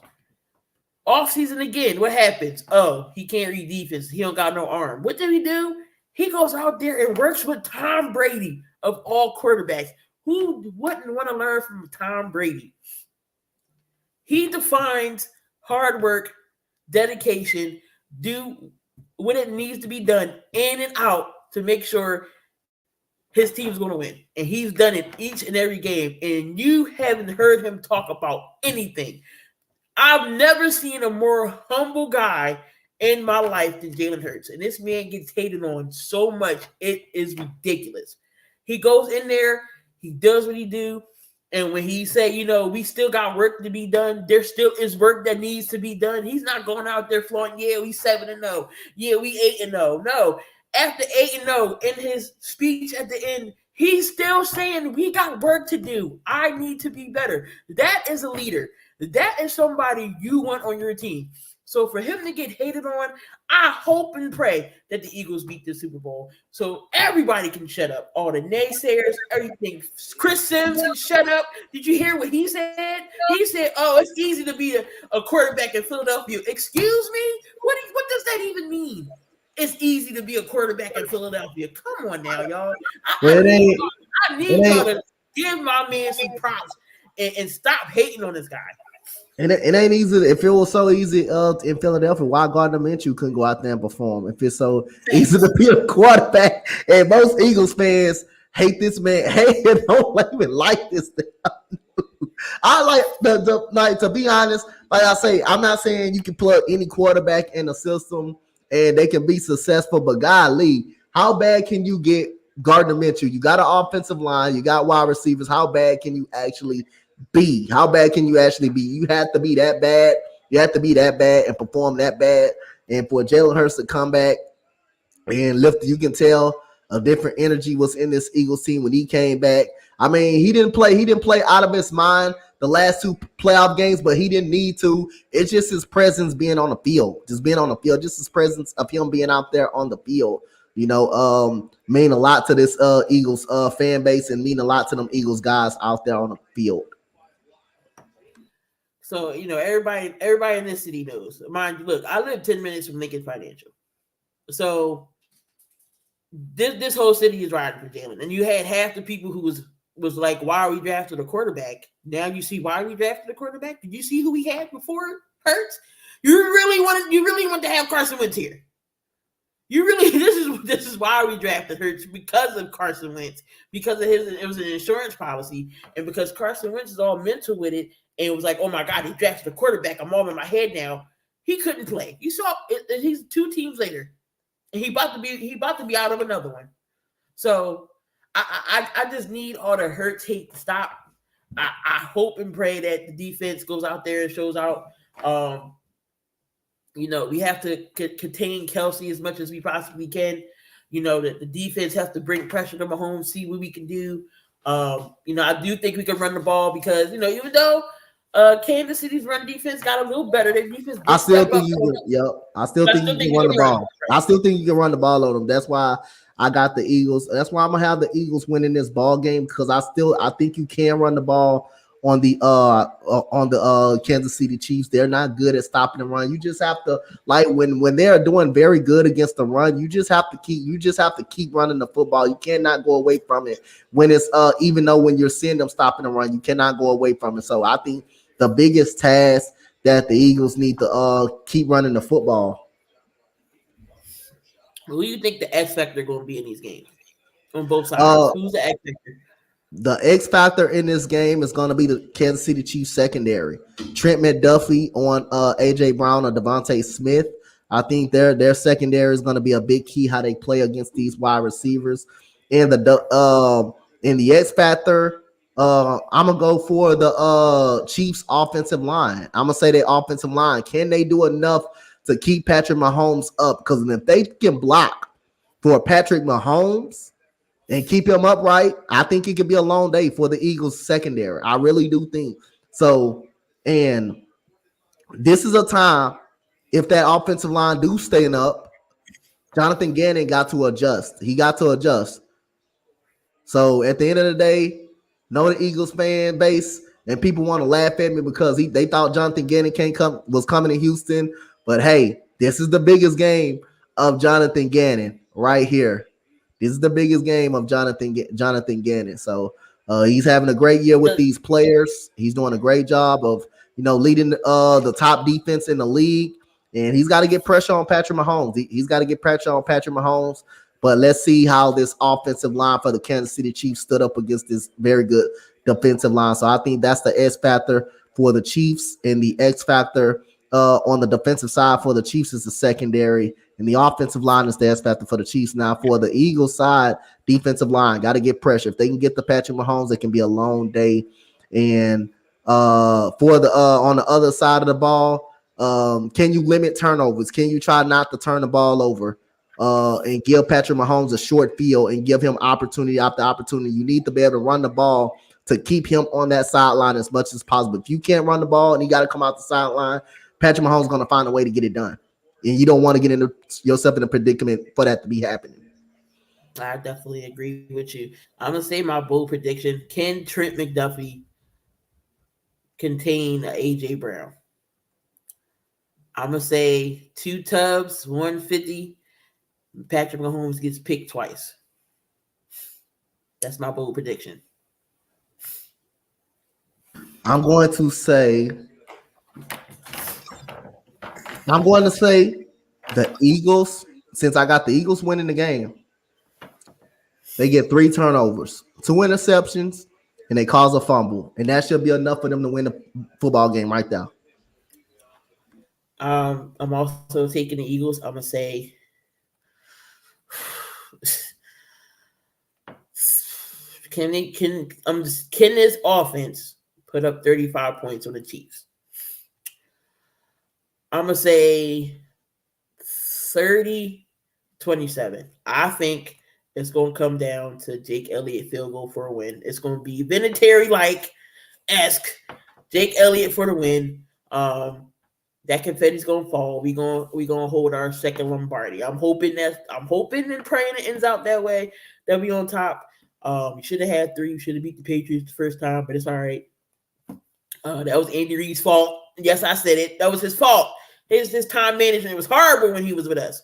Off season again, what happens? Oh, he can't read defense. He don't got no arm. What did he do? He goes out there and works with Tom Brady of all quarterbacks. Who wouldn't want to learn from Tom Brady? He defines hard work, dedication, do what it needs to be done in and out to make sure his team's going to win. And he's done it each and every game. And you haven't heard him talk about anything. I've never seen a more humble guy in my life than Jalen Hurts. And this man gets hated on so much. It is ridiculous. He goes in there. He does what he do. And when he say, we still got work to be done, there still is work that needs to be done. He's not going out there flaunting, we 7-0. Yeah, we 8-0. No. After 8-0, in his speech at the end, he's still saying, we got work to do. I need to be better. That is a leader. That is somebody you want on your team. So for him to get hated on, I hope and pray that the Eagles beat the Super Bowl so everybody can shut up. All the naysayers, everything. Chris Sims can shut up. Did you hear what he said? He said, oh, it's easy to be a quarterback in Philadelphia. Excuse me? What does that even mean? It's easy to be a quarterback in Philadelphia. Come on now, y'all. I need y'all to give my man some props and stop hating on this guy. And it ain't easy. If it was so easy in Philadelphia, why Gardner Minshew couldn't go out there and perform? If it's so easy to be a quarterback, and most Eagles fans hate this man, don't even like this thing. I like like to be honest. Like I say, I'm not saying you can plug any quarterback in the system and they can be successful, but golly, how bad can you get Gardner Minshew? You got an offensive line, you got wide receivers. How bad can you actually be? How bad can you actually be? You have to be that bad. You have to be that bad and perform that bad. And for Jalen Hurts to come back and lift, you can tell a different energy was in this Eagles team when he came back. I mean, he didn't play out of his mind the last 2 playoff games, but he didn't need to. It's just his presence being on the field, just his presence of him being out there on the field. Mean a lot to this Eagles fan base and mean a lot to them Eagles guys out there on the field. So, everybody in this city knows. Mind you, look, I live 10 minutes from Lincoln Financial. So this whole city is riding for Jalen. And you had half the people who was like, why are we drafting a quarterback? Now you see why we drafted a quarterback? Did you see who we had before Hurts? You really want to have Carson Wentz here. This is why we drafted Hurts, because of Carson Wentz, because of it was an insurance policy, and because Carson Wentz is all mental with it. And it was like, oh my God, he drafted a quarterback. I'm all in my head now. He couldn't play. You saw it, he's 2 teams later, and he about to be out of another one. So I just need all the Hurts hate to stop. I hope and pray that the defense goes out there and shows out. We have to contain Kelsey as much as we possibly can. That the defense has to bring pressure to Mahomes, see what we can do. I do think we can run the ball because even though Kansas City's run defense got a little better. Their defense. I still think you can run the ball. I still think you can run the ball on them. That's why I got the Eagles. That's why I'm gonna have the Eagles winning this ball game, because I think you can run the ball on the Kansas City Chiefs. They're not good at stopping the run. You just have to, like, when they're doing very good against the run, you just have to keep running the football. You cannot go away from it when it's even though when you're seeing them stopping the run, you cannot go away from it. So I think the biggest task that the Eagles need to keep running the football. Who do you think the X factor going to be in these games on both sides? Who's the X factor? The X factor in this game is going to be the Kansas City Chiefs secondary. Trent McDuffie on AJ Brown or Devontae Smith. I think their secondary is going to be a big key how they play against these wide receivers. And in the X factor, I'm gonna go for the Chiefs offensive line. I'm gonna say their offensive line. Can they do enough to keep Patrick Mahomes up? Because if they can block for Patrick Mahomes, and keep him upright, I think it could be a long day for the Eagles secondary. I really do think so. And this is a time, if that offensive line do staying up, Jonathan Gannon got to adjust. He got to adjust. So at the end of the day, know the Eagles fan base, and people want to laugh at me because they thought Jonathan Gannon was coming to Houston. But hey, this is the biggest game of Jonathan Gannon right here. This is the biggest game of Jonathan Gannon. So he's having a great year with these players. He's doing a great job of leading the top defense in the league, and he's got to get pressure on Patrick Mahomes. He's got to get pressure on Patrick Mahomes. But let's see how this offensive line for the Kansas City Chiefs stood up against this very good defensive line. So I think that's the S factor for the Chiefs, and the X factor on the defensive side for the Chiefs is the secondary, and the offensive line is the S factor for the Chiefs. Now for the Eagles side, defensive line got to get pressure. If they can get the Patrick Mahomes, it can be a long day. And for the on the other side of the ball, can you limit turnovers? Can you try not to turn the ball over? And give Patrick Mahomes a short field and give him opportunity after opportunity. You need to be able to run the ball to keep him on that sideline as much as possible. If you can't run the ball and you got to come out the sideline, Patrick Mahomes is going to find a way to get it done. And you don't want to get yourself in a predicament for that to be happening. I definitely agree with you. I'm going to say my bold prediction. Can Trent McDuffie contain A.J. Brown? I'm going to say 2 tubs, 150. Patrick Mahomes gets picked twice. That's my bold prediction. I'm going to say the Eagles, since I got the Eagles winning the game, they get 3 turnovers, 2 interceptions, and they cause a fumble. And that should be enough for them to win the football game right now. I'm also taking the Eagles. I'm going to say can this offense put up 35 points on the Chiefs? I'm going to say 30-27. I think it's going to come down to Jake Elliott field goal for a win. It's going to be Vinatieri-like-esque Jake Elliott for the win. That confetti's gonna fall. We gonna hold our second Lombardi. I'm hoping and praying it ends out that way. That we on top. We should have had 3. We should have beat the Patriots the first time, but it's all right. That was Andy Reid's fault. Yes, I said it. That was his fault. His time management was horrible when he was with us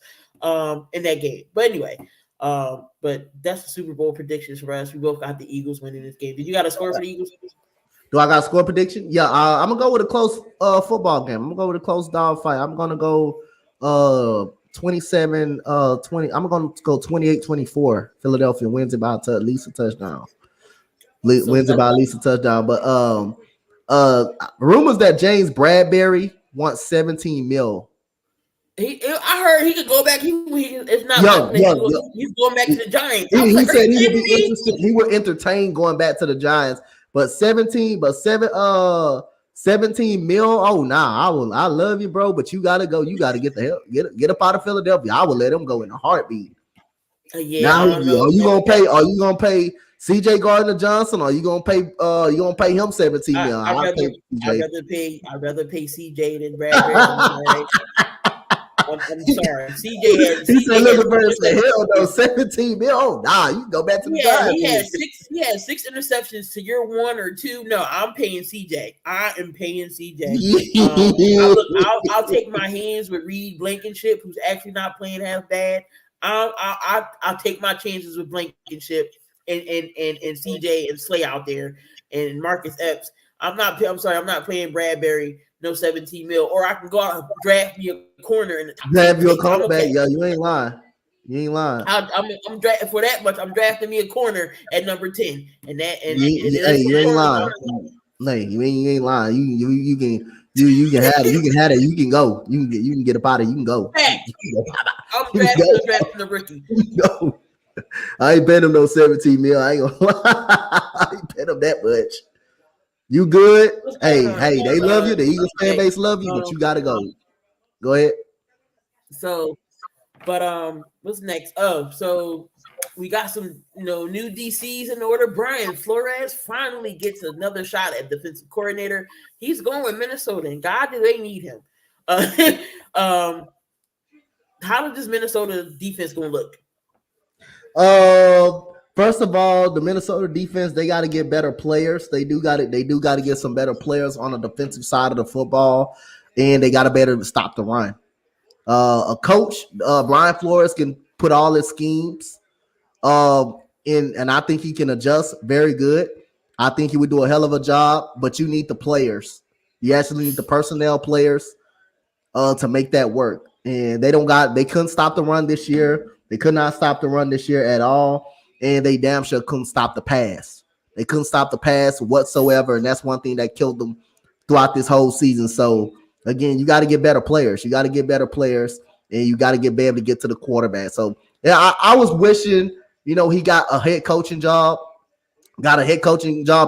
in that game. But anyway, but that's the Super Bowl predictions for us. We both got the Eagles winning this game. Did you got a score for the Eagles? Do I got a score prediction? Yeah, I'm gonna go with a close football game. I'm gonna go with a close dog fight. I'm gonna go 27-20. I'm gonna go 28-24. Philadelphia wins it by at least a touchdown. Wins it by at least a touchdown. But rumors that James Bradbury wants $17 million. I heard he could go back. He's not. He's going back to the Giants. He said he would be interested. He would entertain going back to the Giants. But 17 mil. Oh nah, I love you, bro. But you gotta go. You gotta get the hell get up out of Philadelphia. I would let him go in a heartbeat. Now, are you gonna pay CJ Gardner Johnson, or you gonna pay him $17 million? I'd rather pay CJ than Bradbury. I'm sorry. CJ said, hell no, 17 million. Oh, nah, you can go back to the Giants. He had 6 interceptions to your 1 or 2. No, I'm paying CJ. I am paying CJ. I'll take my hands with Reed Blankenship, who's actually not playing half bad. I'll take my chances with Blankenship and CJ and Slay out there and Marcus Epps. I'm not playing Bradbury. No 17 mil, or I can go out and draft me a corner in the top. Grab your cornerback, yeah, you ain't lying. I'm drafting for that much. I'm drafting me a corner at number 10, and you ain't lying. Like you ain't lying. You can have it. You can have it. You can go. You can get up out of it. You can go. I'm drafting the rookie. No, I ain't paying him no 17 mil. I ain't gonna lie. I ain't paying him that much. You good? Hey, they love you. The Eagles fan base love you, but you gotta go. Go ahead. So, but what's next? Oh, so We got some, new DCs in order. Brian Flores finally gets another shot at defensive coordinator. He's going with Minnesota, and God, do they need him? How does this Minnesota defense going to look? First of all, the Minnesota defense, they got to get better players. They do got to get some better players on the defensive side of the football, and they got to better stop the run. A coach, Brian Flores, can put all his schemes in, and I think he can adjust very good. I think he would do a hell of a job, but you need the players. You actually need the personnel players to make that work. And they couldn't stop the run this year. They could not stop the run this year at all. And they damn sure couldn't stop the pass. They couldn't stop the pass whatsoever. And that's one thing that killed them throughout this whole season. So again, you got to get better players. You got to get better players, and you got to be able to get to the quarterback. So yeah, I was wishing, he got a head coaching job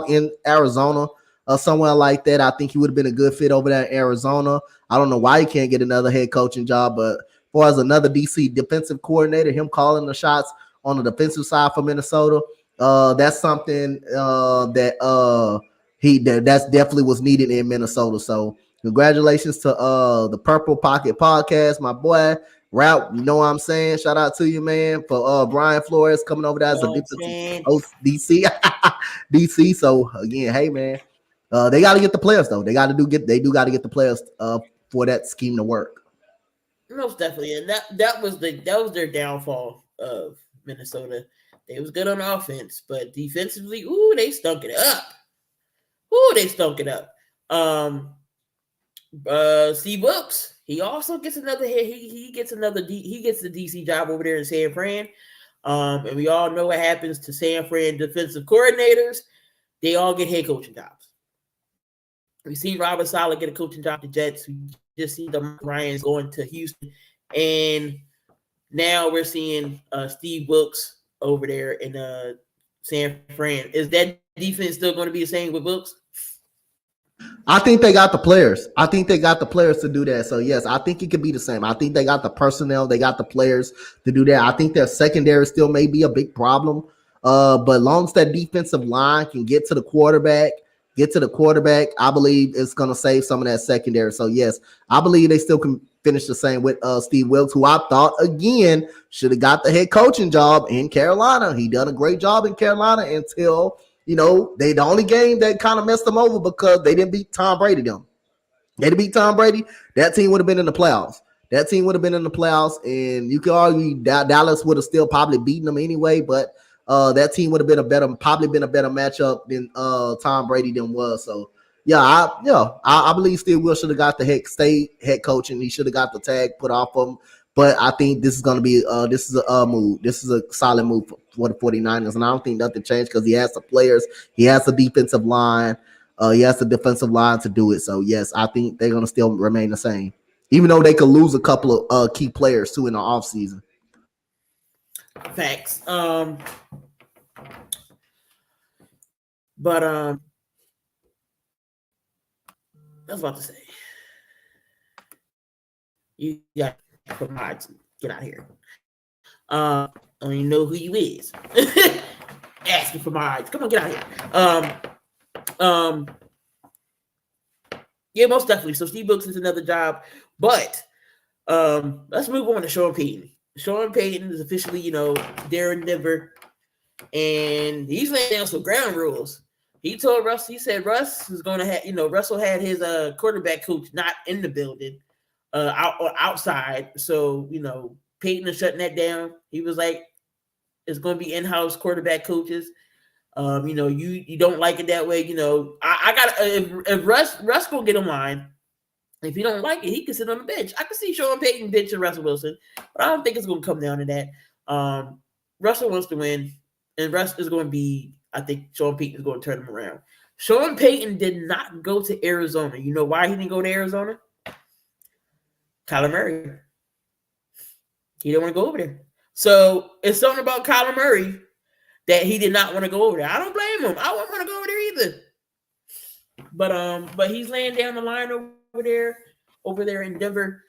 in Arizona or somewhere like that. I think he would have been a good fit over there in Arizona. I don't know why he can't get another head coaching job, but as far as another DC defensive coordinator, him calling the shots on the defensive side for Minnesota, that's something that's definitely was needed in Minnesota. So congratulations to the Purple Pocket Podcast, my boy. Route, you know what I'm saying? Shout out to you, man, for Brian Flores coming over there as a defensive host, DC. DC. So again, hey man, they got to get the players though. They do got to get the players for that scheme to work. Most definitely, and that was their downfall of Minnesota. They was good on offense, but defensively, they stunk it up. Steve Wilkes, he also gets another hit. He gets the DC job over there in San Fran. And we all know what happens to San Fran defensive coordinators. They all get head coaching jobs. We've seen Robert Saleh get a coaching job at the Jets. We just seen the Ryans going to Houston. And now we're seeing Steve Wilkes over there in San Fran. Is that defense still going to be the same with Wilkes? I think they got the players. I think they got the players to do that. So, yes, I think it could be the same. I think they got the personnel. They got the players to do that. I think their secondary still may be a big problem. But long as that defensive line can get to the quarterback, I believe it's going to save some of that secondary. So, yes, I believe they still can finish the same with Steve Wilkes, who I thought, again, should have got the head coaching job in Carolina. He done a great job in Carolina until – they the only game that kind of messed them over because they didn't beat Tom Brady. They didn't beat Tom Brady. That team would have been in the playoffs. And you could argue Dallas would have still probably beaten them anyway. But that team would have been a better matchup than Tom Brady than was. So I believe Steve Wilkes should have got the head coach, and he should have got the tag put off him. But I think this is going to be this is a move. This is a solid move for the 49ers. And I don't think nothing changed because he has the players. He has the defensive line. He has the defensive line to do it. So, yes, I think they're going to still remain the same, even though they could lose a couple of key players, too, in the offseason. Facts. But I was about to say, you got for mods, get out of here. I don't even know who you is. Asking for mods. Come on, get out of here. Yeah, most definitely. So Steve Wilkes is another job. But let's move on to Sean Payton. Sean Payton is officially, there in Denver. And he's laying down some ground rules. He told Russ, he said Russ is going to have, Russell had his quarterback coach not in the building. Outside, so Peyton is shutting that down. He was like, "It's going to be in-house quarterback coaches." You don't like it that way. I got if Russ will get in line. If he don't like it, he can sit on the bench. I can see Sean Payton benching Russell Wilson, but I don't think it's going to come down to that. Russell wants to win, and Russ is going to be. I think Sean Payton is going to turn him around. Sean Payton did not go to Arizona. You know why he didn't go to Arizona? Kyler Murray. He didn't want to go over there. So it's something about Kyler Murray that he did not want to go over there. I don't blame him. I wouldn't want to go over there either. But he's laying down the line over there in Denver.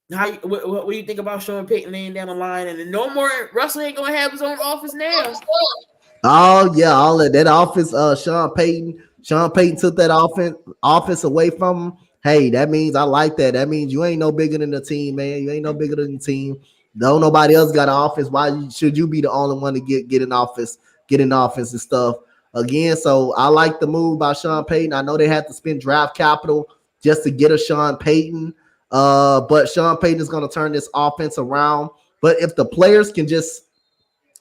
What do you think about Sean Payton laying down the line and no more? Russell ain't gonna have his own office now. Oh yeah, all of that office. Sean Payton. Sean Payton took that office away from him. Hey, that means I like that. That means you ain't no bigger than the team, man. You ain't no bigger than the team. No, nobody else got an office. Should you be the only one to get an office, and stuff again? So I like the move by Sean Payton. I know they had to spend draft capital just to get a Sean Payton. But Sean Payton is going to turn this offense around. But if the players can just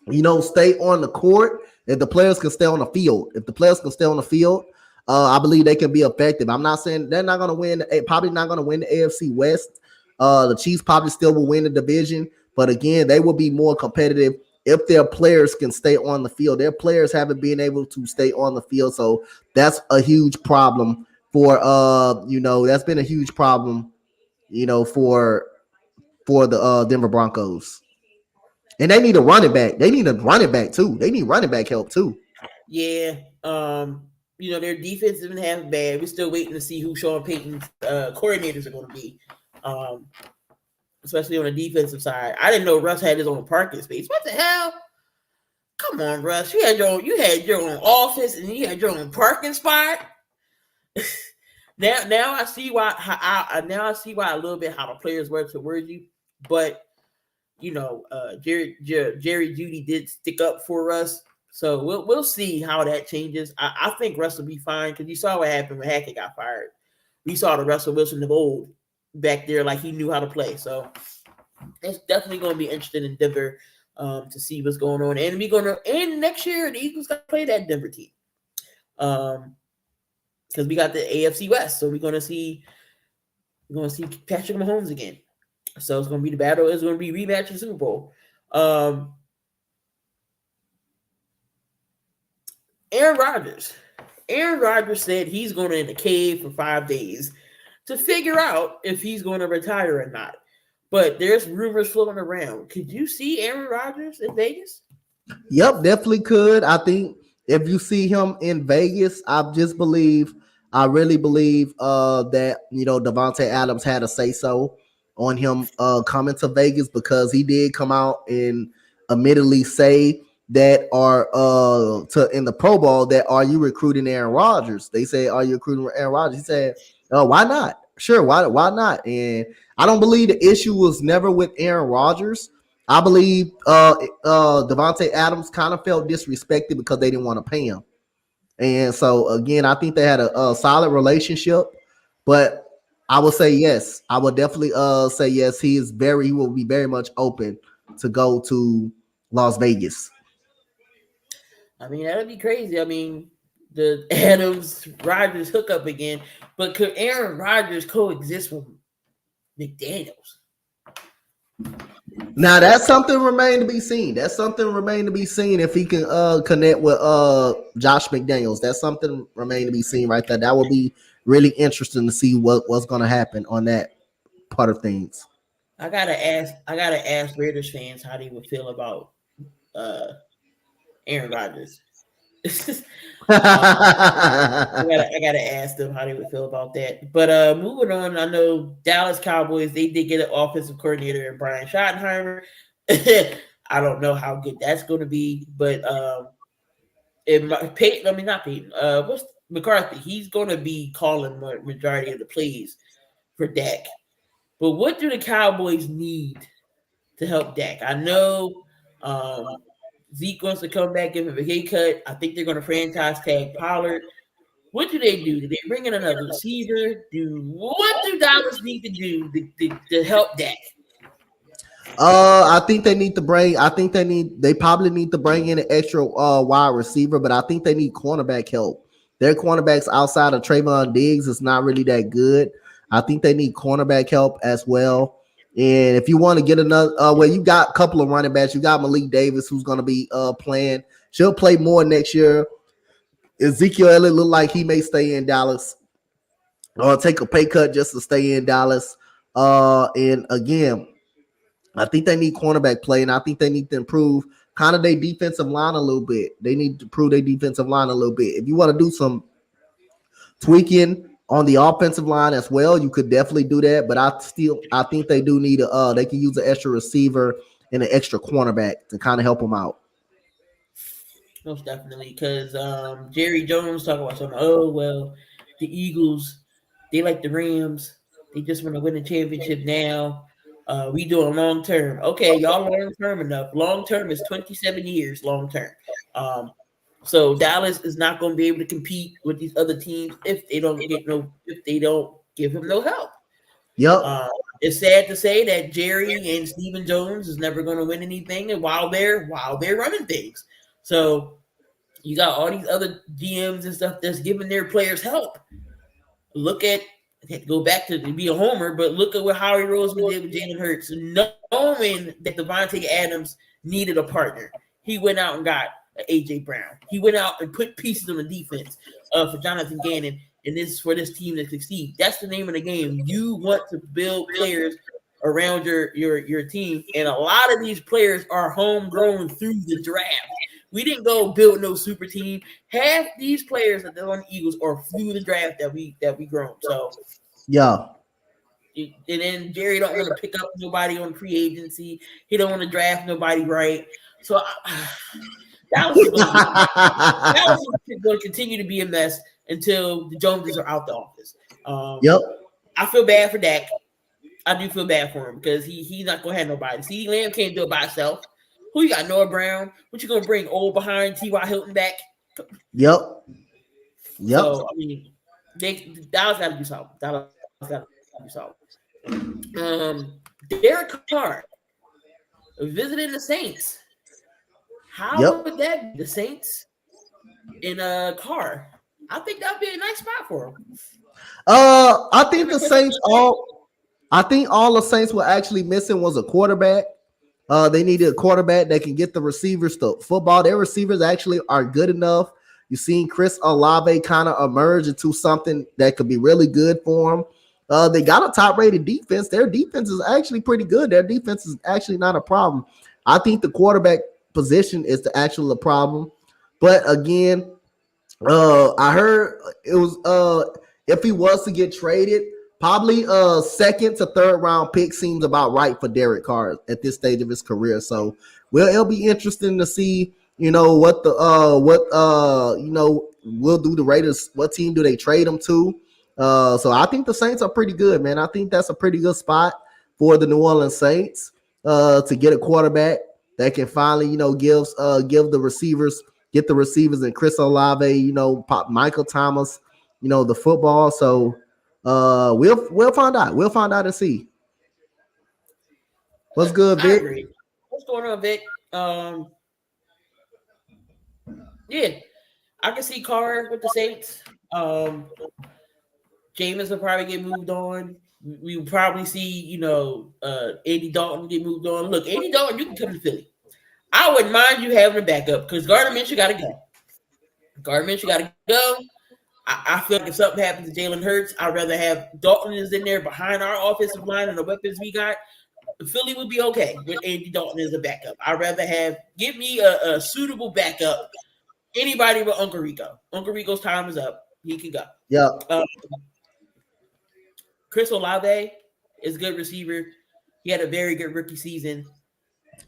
stay on the court, if the players can stay on the field, I believe they can be effective. I'm not saying they're not going to win, probably not going to win the AFC West. The Chiefs probably still will win the division, but again, they will be more competitive if their players can stay on the field. Their players haven't been able to stay on the field, so that's a huge problem for that's been a huge problem, for the Denver Broncos. And they need a running back. They need a running back too. They need running back help too. Yeah. Their defense isn't half bad. We're still waiting to see who Sean Payton's coordinators are going to be, especially on the defensive side. I didn't know Russ had his own parking space. What the hell? Come on, Russ. You had your own office and you had your own parking spot. Now I see why. Now I see why a little bit how the players were towards you, but Jerry Jeudy did stick up for us. So we'll see how that changes. I think Russ will be fine because you saw what happened when Hackett got fired. We saw the Russell Wilson of old back there, like he knew how to play. So it's definitely going to be interesting in Denver to see what's going on. And next year the Eagles got to play that Denver team because we got the AFC West. So we're going to see Patrick Mahomes again. So it's going to be the battle. It's going to be rematch in the Super Bowl. Aaron Rodgers said he's going in the cave for 5 days to figure out if he's going to retire or not. But there's rumors floating around. Could you see Aaron Rodgers in Vegas? Yep, definitely could. I think if you see him in Vegas, I really believe that Davante Adams had a say so on him coming to Vegas, because he did come out and admittedly say that in the Pro Bowl that, are you recruiting Aaron Rodgers? They say, are you recruiting Aaron Rodgers? He said, oh, why not? Sure, why not? And I don't believe the issue was never with Aaron Rodgers. I believe Davante Adams kind of felt disrespected because they didn't want to pay him. And so again, I think they had a solid relationship, but I would say yes. I would definitely say yes. He will be very much open to go to Las Vegas. I mean, that would be crazy. I mean, the Adams-Rodgers hookup again. But could Aaron Rodgers coexist with McDaniels? Now, that's something remain to be seen. If he can connect with Josh McDaniels. That's something remain to be seen right there. That would be really interesting to see what's going to happen on that part of things. I gotta ask Raiders fans how they would feel about Aaron Rodgers. I gotta ask them how they would feel about that. But moving on, I know Dallas Cowboys, they did get an offensive coordinator in Brian Schottenheimer. I don't know how good that's going to be, but what's McCarthy? He's going to be calling the majority of the plays for Dak. But what do the Cowboys need to help Dak? I know Zeke wants to come back, give him a pay cut. I think they're going to franchise tag Pollard. What do they do? Do they bring in another receiver? What do Dallas need to do to help Dak? I think they probably need to bring in an extra wide receiver, but I think they need cornerback help. Their cornerbacks outside of Trayvon Diggs is not really that good. I think they need cornerback help as well. And if you want to get another, you got a couple of running backs. You got Malik Davis, who's going to be playing. She'll play more next year. Ezekiel Elliott look like he may stay in Dallas or take a pay cut just to stay in Dallas. And again, I think they need cornerback play, and I think they need to improve kind of their defensive line a little bit. They need to improve their defensive line a little bit. If you want to do some tweaking On the offensive line as well, you could definitely do that. But I think they do need they can use an extra receiver and an extra cornerback to kind of help them out. Most definitely, because Jerry Jones talking about something. Oh well, the Eagles, they like the Rams. They just want to win a championship now. We doing long term. Okay, y'all long term enough. Long term is 27 years. Long term. So Dallas is not going to be able to compete with these other teams if they don't give him no help. Yep. It's sad to say that Jerry and Stephen Jones is never going to win anything, and while they're running things. So you got all these other GMs and stuff that's giving their players help. Look at go back to be a homer, but look at what Howie Roseman did with Jalen Hurts, knowing that Devontae Adams needed a partner. He went out and got AJ Brown. He went out and put pieces on the defense for Jonathan Gannon, and this is for this team to succeed. That's the name of the game. You want to build players around your team, and a lot of these players are homegrown through the draft. We didn't go build no super team. Half these players that are on the Eagles are through the draft that we grown. So yeah. And then Jerry don't want to pick up nobody on free agency. He don't want to draft nobody right. So Dallas is going to continue to be a mess until the Joneses are out the office. Yep. I feel bad for Dak. I do feel bad for him because he's not going to have nobody. CeeDee Lamb can't do it by himself. Who you got? Noah Brown. What you going to bring old behind T.Y. Hilton back? Yep. So, I mean, Dallas got to do something. Dallas got to do something. Derek Carr visiting the Saints. How would that be? The Saints in a Carr? I think that'd be a nice spot for him. I think all the Saints were actually missing was a quarterback. They needed a quarterback that can get the receivers to football. Their receivers actually are good enough. You've seen Chris Olave kind of emerge into something that could be really good for them. They got a top-rated defense. Their defense is actually pretty good. Their defense is actually not a problem. I think the quarterback position is the actual problem. But again, I heard it was if he was to get traded, probably a second to third round pick seems about right for Derek Carr at this stage of his career. So, it'll be interesting to see, what will do the Raiders. What team do they trade him to? So I think the Saints are pretty good, man. I think that's a pretty good spot for the New Orleans Saints to get a quarterback that can finally, give the receivers, get the receivers and Chris Olave, Michael Thomas, the football. So we'll find out. We'll find out and see. What's good, Vic? What's going on, Vic? Yeah, I can see Carr with the Saints. Jameis will probably get moved on. We will probably see, Andy Dalton get moved on. Look, Andy Dalton, you can come to Philly. I wouldn't mind you having a backup because Gardner Minshew got to go. I feel like if something happens to Jalen Hurts, I'd rather have Dalton is in there behind our offensive line and the weapons we got. Philly would be okay with Andy Dalton as a backup. I'd rather give me a suitable backup. Anybody but Uncle Rico. Uncle Rico's time is up. He can go. Yeah. Chris Olave is a good receiver. He had a very good rookie season.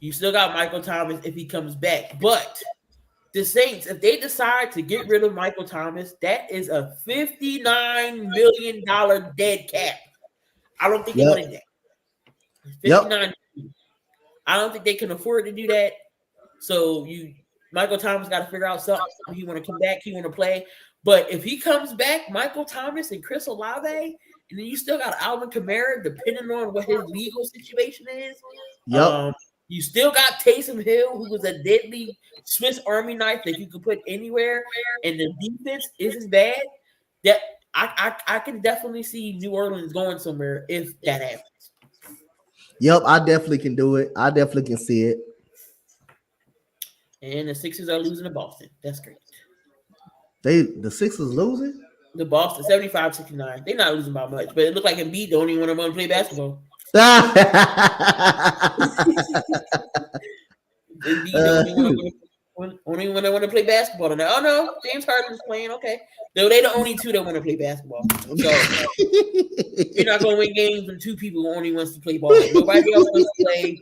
You still got Michael Thomas if he comes back. But the Saints, if they decide to get rid of Michael Thomas, that is a $59 million dead cap. I don't think they want that. 59. I don't think they can afford to do that. So Michael Thomas got to figure out something. He want to come back. He want to play. But if he comes back, Michael Thomas and Chris Olave, and then you still got Alvin Kamara, depending on what his legal situation is. Yep. You still got Taysom Hill, who was a deadly Swiss Army knife that you could put anywhere, and the defense isn't bad. That I can definitely see New Orleans going somewhere if that happens. Yep, I definitely can do it. I definitely can see it. And the Sixers are losing to Boston. That's great. The Sixers losing? The Boston 75-69. They're not losing by much, but it looked like Embiid don't even want to play basketball. Only when they want to play basketball. And oh no, James Harden is playing. Okay, though they the only two that want to play basketball. So you're not going to win games when two people only wants to play ball. Nobody else wants to play.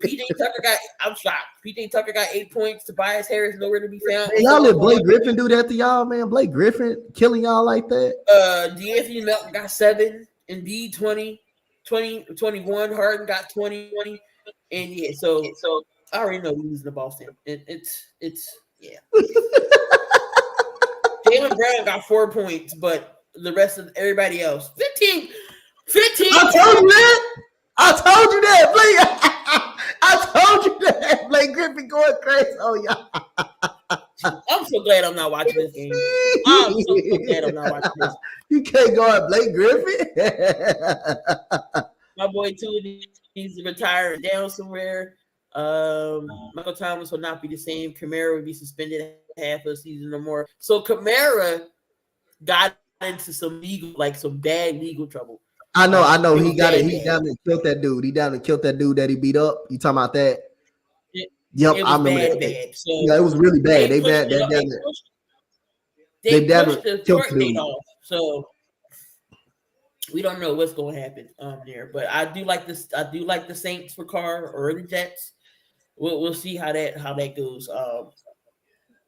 PJ Tucker got. I'm shocked. PJ Tucker got 8 points. Tobias Harris nowhere to be found. Hey, y'all let Blake Griffin do that to y'all, man. Blake Griffin killing y'all like that. D'Anthony Melton got 7. Embiid 20, 21. Harden got 20. And yeah, so I already know we're losing to Boston. It's yeah. Jaylen Brown got 4 points, but the rest of everybody else 15. I told you that. Blake. I told you that. Blake Griffin going crazy. Oh yeah. I'm so glad I'm not watching this game. I'm so glad I'm not watching this. You can't go at Blake Griffin. My boy too needs to retire down somewhere. Michael Thomas will not be the same. Kamara would be suspended half of the season or more. So Kamara got into some bad legal trouble. I know. He got it. He down and killed that dude. He down and killed that dude that he beat up. You talking about that? Yep, I remember that. So yeah, it was really bad. They pushed the court date off. So we don't know what's going to happen there. But I do like this. I do like the Saints for Carr or the Jets. We'll see how that goes.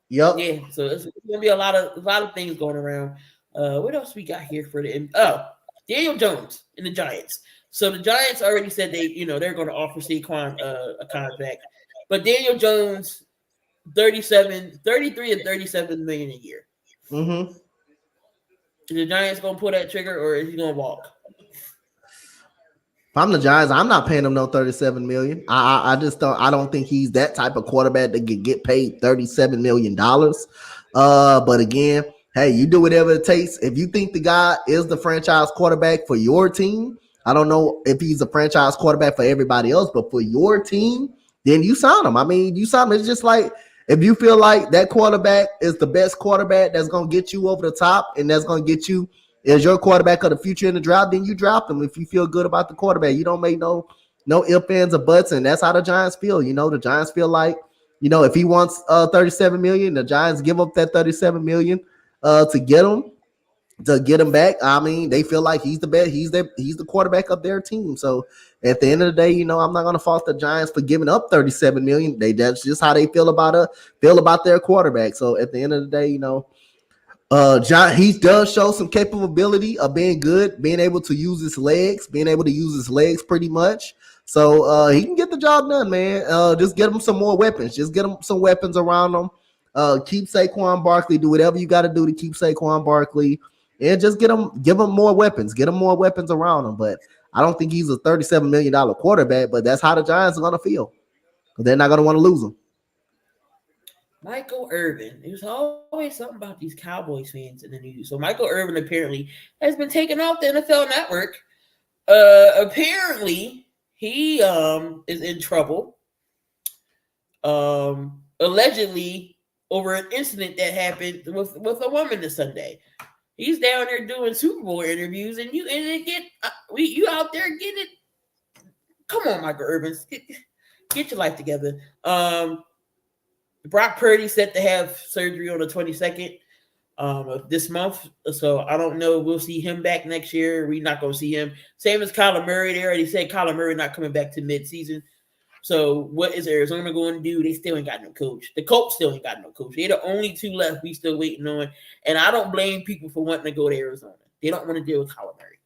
Yep. Yeah. So it's gonna be a lot of things going around. What else we got here for the Daniel Jones and the Giants. So the Giants already said they're going to offer Saquon a contract, but Daniel Jones 33 and 37 million a year. Mm-hmm. Is the Giants going to pull that trigger, or is he going to walk? If I'm the Giants, I'm not paying him no 37 million. I don't think he's that type of quarterback that could get paid $37 million. But again, hey, you do whatever it takes. If you think the guy is the franchise quarterback for your team, I don't know if he's a franchise quarterback for everybody else, but for your team, then you sign him. I mean, you sign him. It's just like if you feel like that quarterback is the best quarterback that's going to get you over the top and that's going to get you as your quarterback of the future in the draft, then you draft him if you feel good about the quarterback. You don't make no ifs, ands, or buts, and that's how the Giants feel. The Giants feel like, if he wants $37 million, the Giants give up that $37 million to get him back. I mean, they feel like he's the best. He's the quarterback of their team. So at the end of the day, I'm not going to fault the Giants for giving up $37 million. That's just how they feel about their quarterback. So at the end of the day, he does show some capability of being good, being able to use his legs pretty much. So he can get the job done, man. Just get him some more weapons. Just get him some weapons around him. Keep Saquon Barkley. Do whatever you got to do to keep Saquon Barkley, and just give him more weapons. Get him more weapons around him. But I don't think he's a $37 million quarterback. But that's how the Giants are gonna feel. They're not gonna want to lose him. Michael Irving. There's always something about these Cowboys fans in the news. So Michael Irving apparently has been taken off the NFL Network. Apparently he is in trouble. Allegedly over an incident that happened with a woman this Sunday. He's down there doing Super Bowl interviews, and you out there getting it. Come on, Michael Irving, get your life together. Brock Purdy set to have surgery on the 22nd of this month. So I don't know. We'll see him back next year. We're not going to see him. Same as Kyler Murray. They already said Kyler Murray not coming back to midseason. So what is Arizona going to do? They still ain't got no coach. The Colts still ain't got no coach. They're the only two left we still waiting on. And I don't blame people for wanting to go to Arizona. They don't want to deal with Kyler Murray.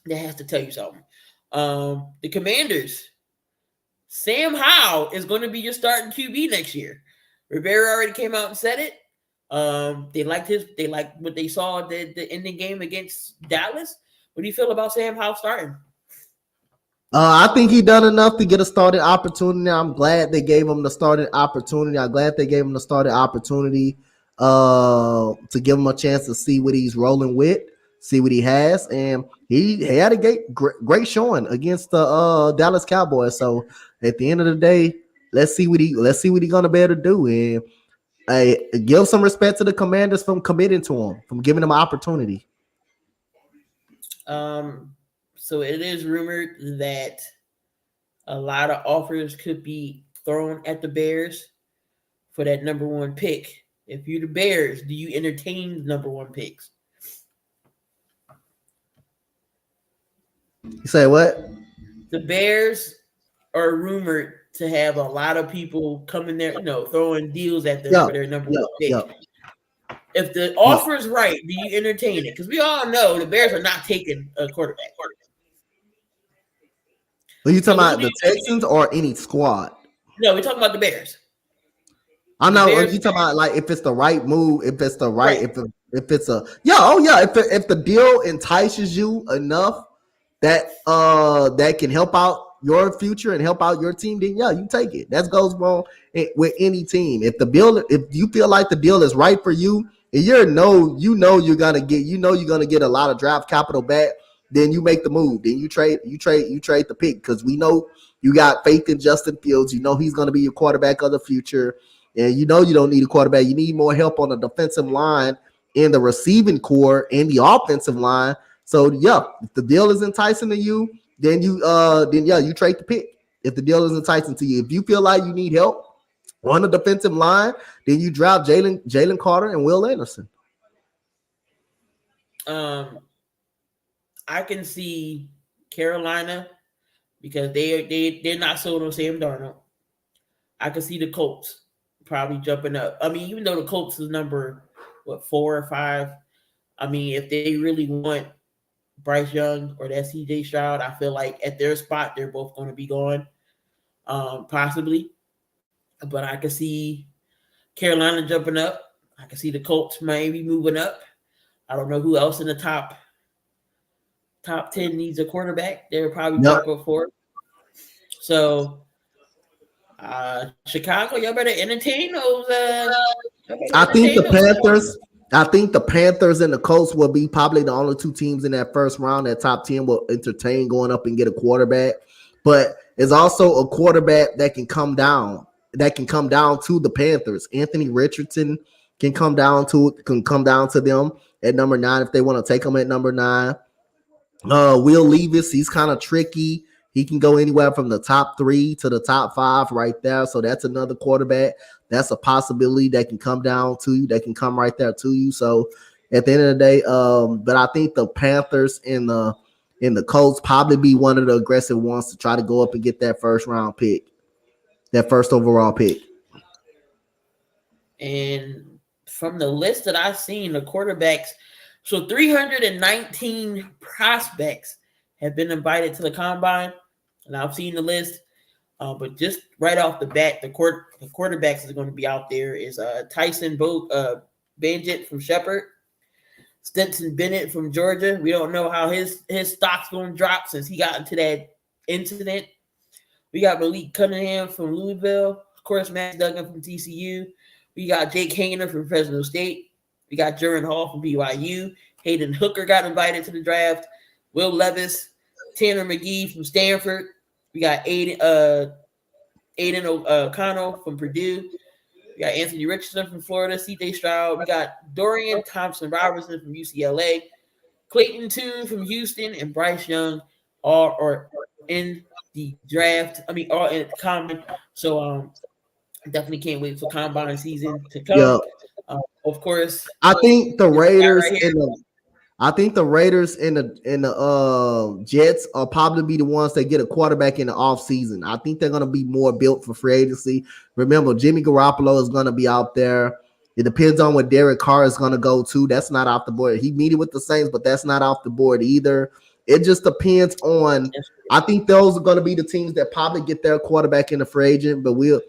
That has to tell you something. The Commanders, Sam Howell is going to be your starting QB next year. Rivera already came out and said it. They liked what they saw at the ending game against Dallas. What do you feel about Sam Howell starting? I think he done enough to get a starting opportunity. I'm glad they gave him the starting opportunity. To give him a chance to see what he's rolling with, see what he has, and he had a great showing against the Dallas Cowboys. So at the end of the day, let's see what he's gonna be able to do, and give some respect to the Commanders from committing to him, from giving him an opportunity. So it is rumored that a lot of offers could be thrown at the Bears for that number one pick. If you're the Bears, do you entertain the number one picks? You say what? The Bears are rumored to have a lot of people coming there, throwing deals at them for their number one pick. If the offer is right, do you entertain it? Because we all know the Bears are not taking a quarterback. Are you talking about the Texans or any squad? No, we're talking about the Bears. I know. Are you talking about like if it's the right move? If it's the right, if it's a if the deal entices you enough that that can help out your future and help out your team, then you take it. That goes wrong with any team. If you feel like the deal is right for you, and you're gonna get a lot of draft capital back, then you make the move. Then you trade the pick because we know you got faith in Justin Fields. You know he's gonna be your quarterback of the future. And you don't need a quarterback. You need more help on the defensive line, in the receiving core, and the offensive line. So if the deal is enticing to you, then you trade the pick. If the deal is enticing to you, if you feel like you need help on the defensive line, then you draft Jalen Carter and Will Anderson. I can see Carolina because they're not sold on Sam Darnold. I can see the Colts probably jumping up. I mean, even though the Colts is number 4 or 5, I mean, if they really want Bryce Young or that CJ Stroud, I feel like at their spot they're both going to be gone, possibly. But I can see Carolina jumping up. I can see the Colts maybe moving up. I don't know who else in the top 10 needs a quarterback. They're probably jump up for it. So. Chicago, y'all better entertain those. I think the Panthers and the Colts will be probably the only two teams in that first round that top 10 will entertain going up and get a quarterback. But it's also a quarterback that can come down to the Panthers. Anthony Richardson can come down to them at number 9 if they want to take him at number 9. Will Levis, he's kind of tricky. He can go anywhere from the top 3 to the top 5 right there. So that's another quarterback. That's a possibility that can come down to you, that can come right there to you. So at the end of the day, but I think the Panthers and the Colts probably be one of the aggressive ones to try to go up and get that first round pick, that first overall pick. And from the list that I've seen, the quarterbacks, so 319 prospects have been invited to the combine. And I've seen the list, but just right off the bat, the quarterbacks is going to be out there is Tyson Bagent from Shepherd, Stetson Bennett from Georgia. We don't know how his stock's going to drop since he got into that incident. We got Malik Cunningham from Louisville, of course, Max Duggan from TCU. We got Jake Hayner from Fresno State. We got Jaron Hall from BYU. Hayden Hooker got invited to the draft. Will Levis, Tanner McGee from Stanford. We got Aiden O'Connell from Purdue. We got Anthony Richardson from Florida, CJ Stroud. We got Dorian Thompson-Robinson from UCLA, Clayton Tune from Houston, and Bryce Young all are in the draft. I mean, all in the combine. So definitely can't wait for combine season to come. Yep. Of course, I think the Raiders and the Jets are probably be the ones that get a quarterback in the offseason. I think they're going to be more built for free agency. Remember, Jimmy Garoppolo is going to be out there. It depends on what Derek Carr is going to go to. That's not off the board. He meeting with the Saints, but that's not off the board either. It just depends on. I think those are going to be the teams that probably get their quarterback in the free agent, but we'll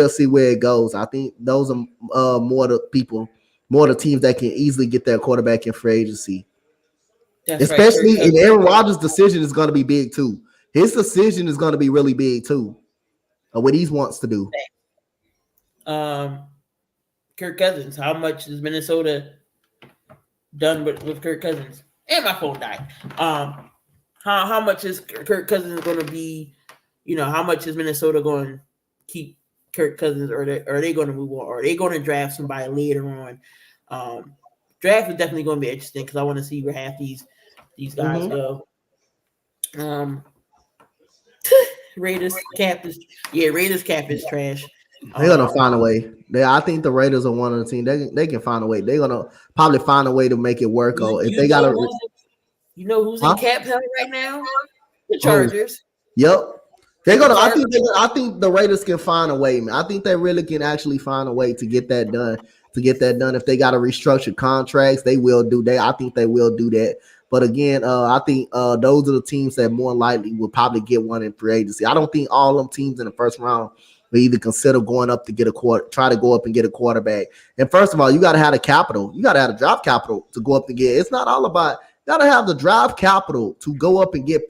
see where it goes. I think those are more the teams that can easily get their quarterback in free agency. That's especially right. And Aaron Rodgers' decision is going to be big too. His decision is going to be really big too. What he wants to do. Kirk Cousins. How much has Minnesota done with Kirk Cousins? And my phone died. How much is Kirk Cousins going to be? How much is Minnesota going to keep Kirk Cousins, or are they going to move on? Or are they going to draft somebody later on? Draft is definitely going to be interesting because I want to see where half these guys go. Raiders cap is trash. They're gonna find a way. I think the Raiders are one of the teams. They can find a way. They're gonna probably find a way to make it work. Or if they got who's in cap hell right now? The Oh, Chargers. yep. They're gonna. I think the Raiders can find a way, man. I think they really can actually find a way to get that done. If they got to restructure contracts, they will do that. I think they will do that. But again, I think those are the teams that more likely will probably get one in free agency. I don't think all them teams in the first round will either consider going up to get try to go up and get a quarterback. And first of all, you got to have the capital. You got to have the draft capital to go up and get. It's not all about. You got to have the draft capital to go up and get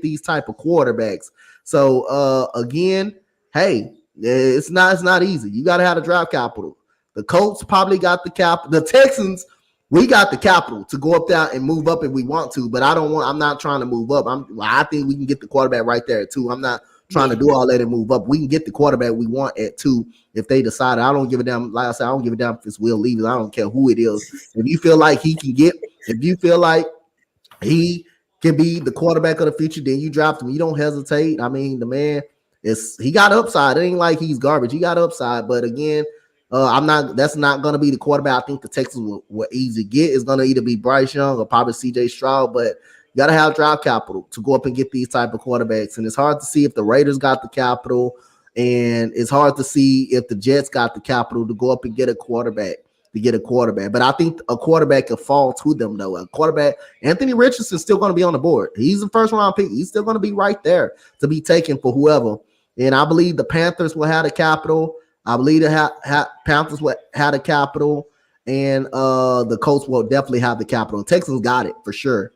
these type of quarterbacks. So again, hey, it's not easy. You got to have the draft capital. The Colts probably got the cap. The Texans, we got the capital to go up there and move up if we want to. But I'm not trying to move up. I think we can get the quarterback right there at 2. I'm not trying to do all that and move up. We can get the quarterback we want at 2 if they decide. I don't give a damn. Like I said, I don't give a damn if it's Will Levis. I don't care who it is. If you feel like he can get, if you feel like he can be the quarterback of the future, then you draft him. You don't hesitate. I mean, the man he got upside. It ain't like he's garbage. He got upside. But again, that's not going to be the quarterback I think the Texans will easy get. It's going to either be Bryce Young or probably CJ Stroud, but you got to have draft capital to go up and get these type of quarterbacks. And it's hard to see if the Raiders got the capital, and it's hard to see if the Jets got the capital to go up and get a quarterback. But I think a quarterback could fall to them, though. A quarterback, Anthony Richardson's still going to be on the board. He's a first-round pick. He's still going to be right there to be taken for whoever. And I believe the Panthers will have the capital. I believe the Panthers will have the capital, and the Colts will definitely have the capital. Texans got it for sure.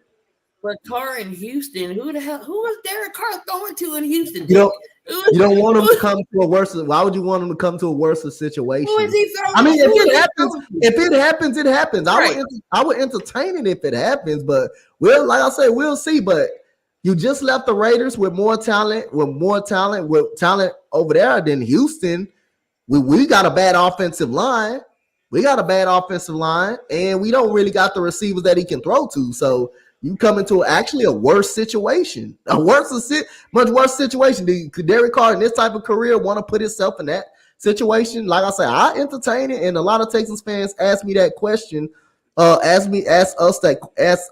But Carr in Houston, who was Derek Carr throwing to in Houston? You don't want him to come to a worse. Why would you want him to come to a worse situation? Who is he throwing? I mean, if it happens, it happens. Right. I would entertain it if it happens, but like I said, we'll see. But you just left the Raiders with talent over there than Houston. We got a bad offensive line. And we don't really got the receivers that he can throw to. So you come into actually a worse situation, much worse situation. Could Derek Carr in this type of career want to put himself in that situation? Like I said, I entertain it, and a lot of Texans fans ask me that question. Ask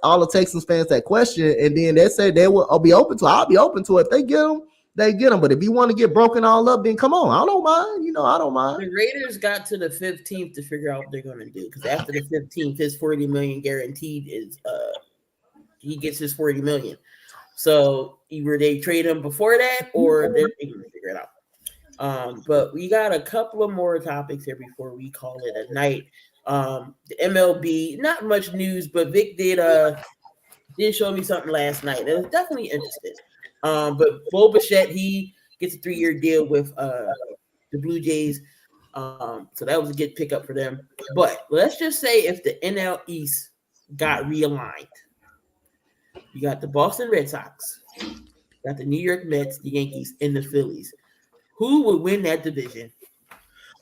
all the Texans fans that question, and then they say they will be open to it. I'll be open to it. If they get them, they get them. But if you want to get broken all up, then come on. I don't mind. I don't mind. The Raiders got to the 15th to figure out what they're going to do, because after the 15th, his $40 million guaranteed is he gets his $40 million. So either they trade him before that, or they're going to figure it out. But we got a couple of more topics here before we call it a night. The MLB, not much news, but Vic did show me something last night. It was definitely interesting. But Bo Bichette, he gets a 3-year deal with the Blue Jays. So that was a good pickup for them. But let's just say if the NL East got realigned, you got the Boston Red Sox, you got the New York Mets, the Yankees, and the Phillies. Who would win that division?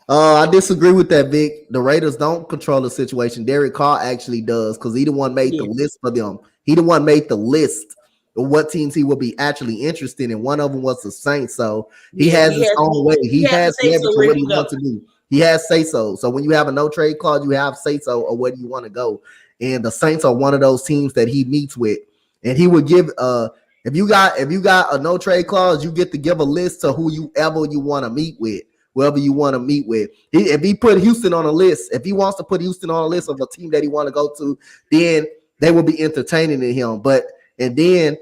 I disagree with that, Vic. The Raiders don't control the situation. Derek Carr actually does, because he the one made the list for them. He the one made the list of what teams he would be actually interested in. One of them was the Saints, so he has his own way. He has leverage on what he wants to do. He has say-so. So when you have a no-trade clause, you have say-so of where you want to go. And the Saints are one of those teams that he meets with. And he would give if you got a no-trade clause, you get to give a list to whoever you want to meet with. Whoever you want to meet with. If he put Houston on a list, if he wants to put Houston on a list of a team that he want to go to, then they will be entertaining in him. And then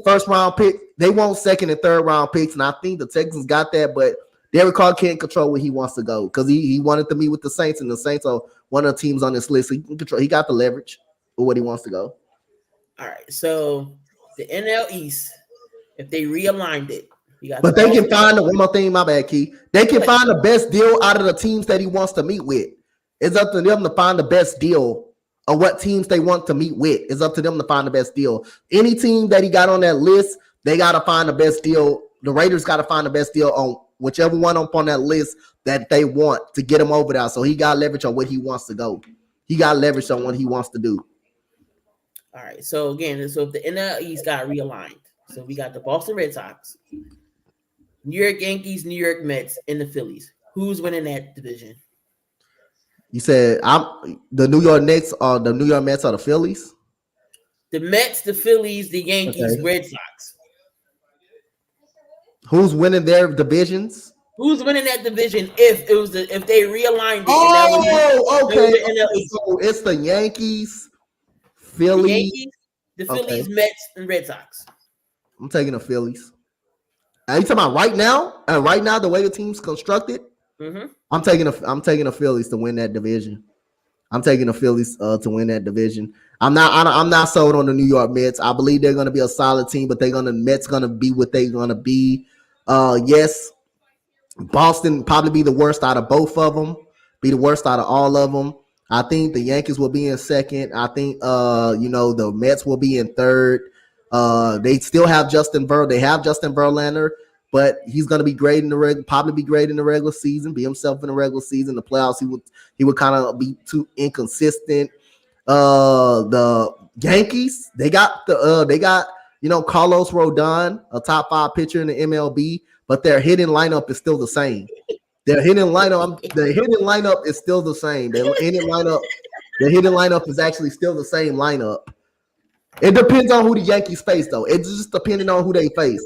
first round pick, they want second and third round picks, and I think the Texans got that, but Derek Carr can't control where he wants to go, because he wanted to meet with the Saints, and the Saints are one of the teams on this list. So he can control. He got the leverage for what he wants to go. All right, so the NL East, if they realigned it, but they can find one more thing. My bad, Key. They can find the best deal out of the teams that he wants to meet with. It's up to them to find the best deal of what teams they want to meet with. It's up to them to find the best deal. Any team that he got on that list, they got to find the best deal. The Raiders got to find the best deal on whichever one up on that list that they want to get him over there. So he got leverage on what he wants to go. He got leverage on what he wants to do. All right. So, again, if the NL East got realigned, so we got the Boston Red Sox, the New York Mets, the Yankees, and the Phillies. Who would win that division? Uh, New York Yankees, New York Mets, and the Phillies. Who's winning that division? You said I'm the New York Knicks or the New York Mets or the Phillies? The Mets, the Phillies, the Yankees, Okay. Red Sox. Who's winning their divisions? Who's winning that division if they realigned it and that was Oh, it was okay. the NL East? So it's the Yankees, The Philly. Yankees, the Okay. Phillies, Mets, and Red Sox. I'm taking the Phillies. Are you talking about right now? Right now, the way the team's constructed, Mm-hmm. I'm taking the Phillies to win that division. I'm taking the Phillies to win that division. I'm not sold on the New York Mets. I believe they're going to be a solid team, but Mets going to be what they're going to be. Yes, Boston probably be the worst out of both of them. Be the worst out of all of them. I think the Yankees will be in second. I think the Mets will be in third. They still have Justin Verlander. They have Justin Verlander, but he's going to be great in the probably be great in the regular season. Be himself in the regular season. The playoffs, he would kind of be too inconsistent. The Yankees, they got Carlos Rodon, a top 5 pitcher in the MLB, but their hitting lineup is still the same. Their hitting lineup is still the same. The hitting lineup is actually still the same lineup. It depends on who the Yankees face, though. It's just depending on who they face.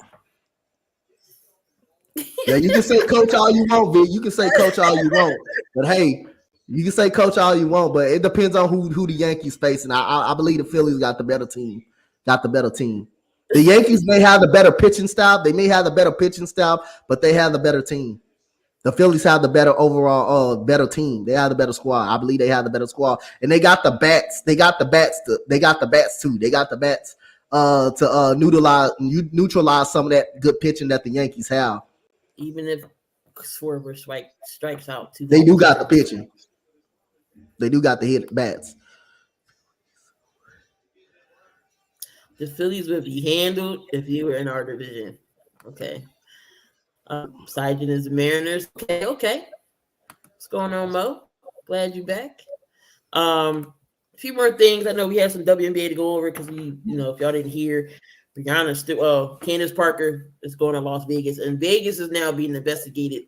Yeah, you can say coach all you want, Vic. You can say coach all you want, but hey, you can say coach all you want, but it depends on who the Yankees face. And I believe the Phillies got the better team. The Yankees may have the better pitching staff. They may have the better pitching staff, but they have the better team. The Phillies have the better overall, better team. They have the better squad. I believe they have the better squad, and they got the bats. They got the bats too. They got the bats to neutralize some of that good pitching that the Yankees have. Even if Schwarber strikes out too. They do got the pitching. They do got the hit bats. The Phillies would be handled if you were in our division. Okay. Sergeant is the Mariners. Okay. What's going on, Mo? Glad you're back. A few more things. I know we have some WNBA to go over because if y'all didn't hear, Candace Parker is going to Las Vegas, and Vegas is now being investigated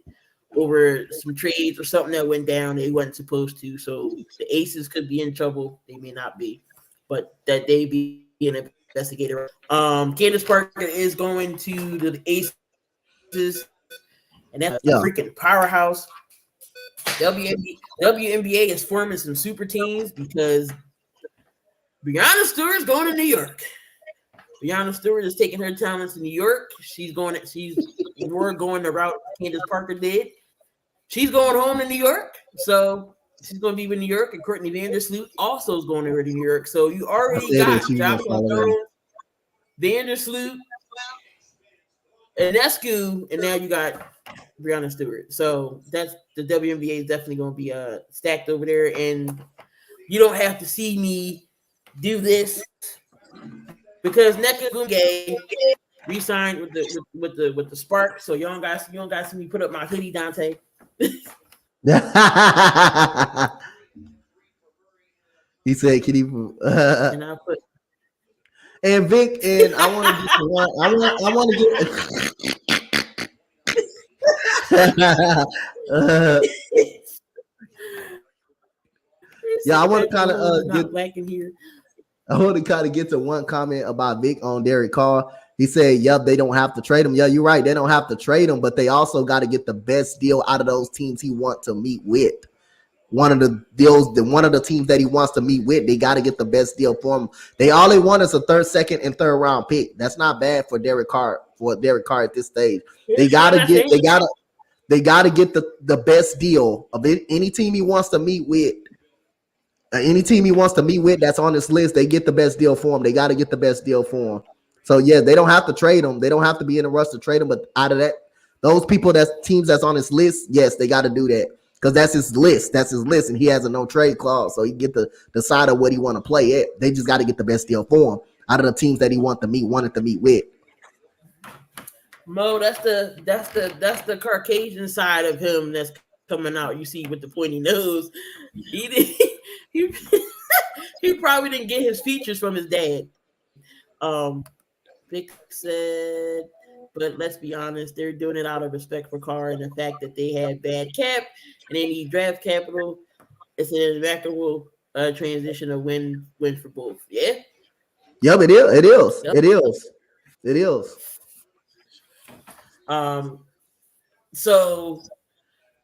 over some trades or something that went down they wasn't supposed to. So the Aces could be in trouble. They may not be, but that they be an investigator. Candace Parker is going to the Aces, and that's a freaking powerhouse. WNBA is forming some super teams because Breanna Stewart's going to New York. Breanna Stewart is taking her talents to New York. She's more going the route Candace Parker did. She's going home to New York, so she's going to be with New York, and Courtney Vandersloot also is going over to New York. So you already got Jocelyn Jones, Vandersloot, Enescu, and now you got Breanna Stewart. So that's the WNBA is definitely going to be stacked over there, and you don't have to see me do this because Nneka Ogwumike re-signed with the Spark. So you don't got to see me put up my hoodie, Dante. He said, "Can you?" And I put and Vic, and I want to get to one. I want to get. I want to kind of get black in here. I want to kind of get to one comment about Vic on Derek Carr. He said, "Yep, they don't have to trade him." Yeah, you're right. They don't have to trade him, but they also got to get the best deal out of those teams he wants to meet with. One of the teams that he wants to meet with, they got to get the best deal for him. They want is a third, second, and third round pick. That's not bad for Derek Carr. At this stage, they got to get the best deal of any team he wants to meet with. Any team he wants to meet with that's on this list, they get the best deal for him. They got to get the best deal for him. So yeah, they don't have to trade him. They don't have to be in a rush to trade him. But out of that, those teams that's on his list, yes, they got to do that because that's his list. That's his list, and he has a no trade clause, so he get to decide on what he want to play at. They just got to get the best deal for him out of the teams that he wanted to meet with. Mo, that's the Caucasian side of him that's coming out. You see with the pointy nose. He probably didn't get his features from his dad. Vic said but let's be honest, they're doing it out of respect for Carr and the fact that they had bad cap and they need draft capital. It's an inevitable transition of win for both. Yeah. Yep, it is. It is. Yep. It is. It is. So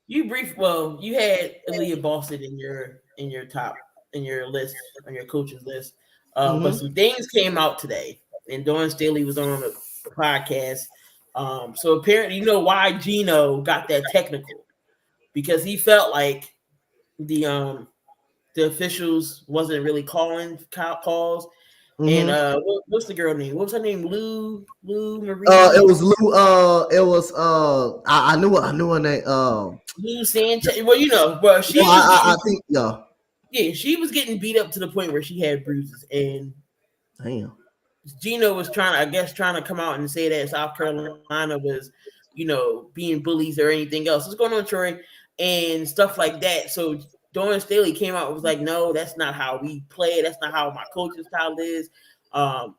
you had Aaliyah Boston in your list, on your coaches list. But some things came out today, and Dawn Staley was on the podcast. So apparently, you know why Gino got that technical, because he felt like the officials wasn't really calling calls. And what's the girl name? What was her name? Lou Marie. It was Lou. It was I knew her name. Lou Sanchez. Well, you know, but she. I think yeah. Yeah, she was getting beat up to the point where she had bruises, and damn. Gino was trying to come out and say that South Carolina was, you know, being bullies or anything else. What's going on, Troy? And stuff like that. So Dawn Staley came out and was like, no, that's not how we play. That's not how my coaching style is.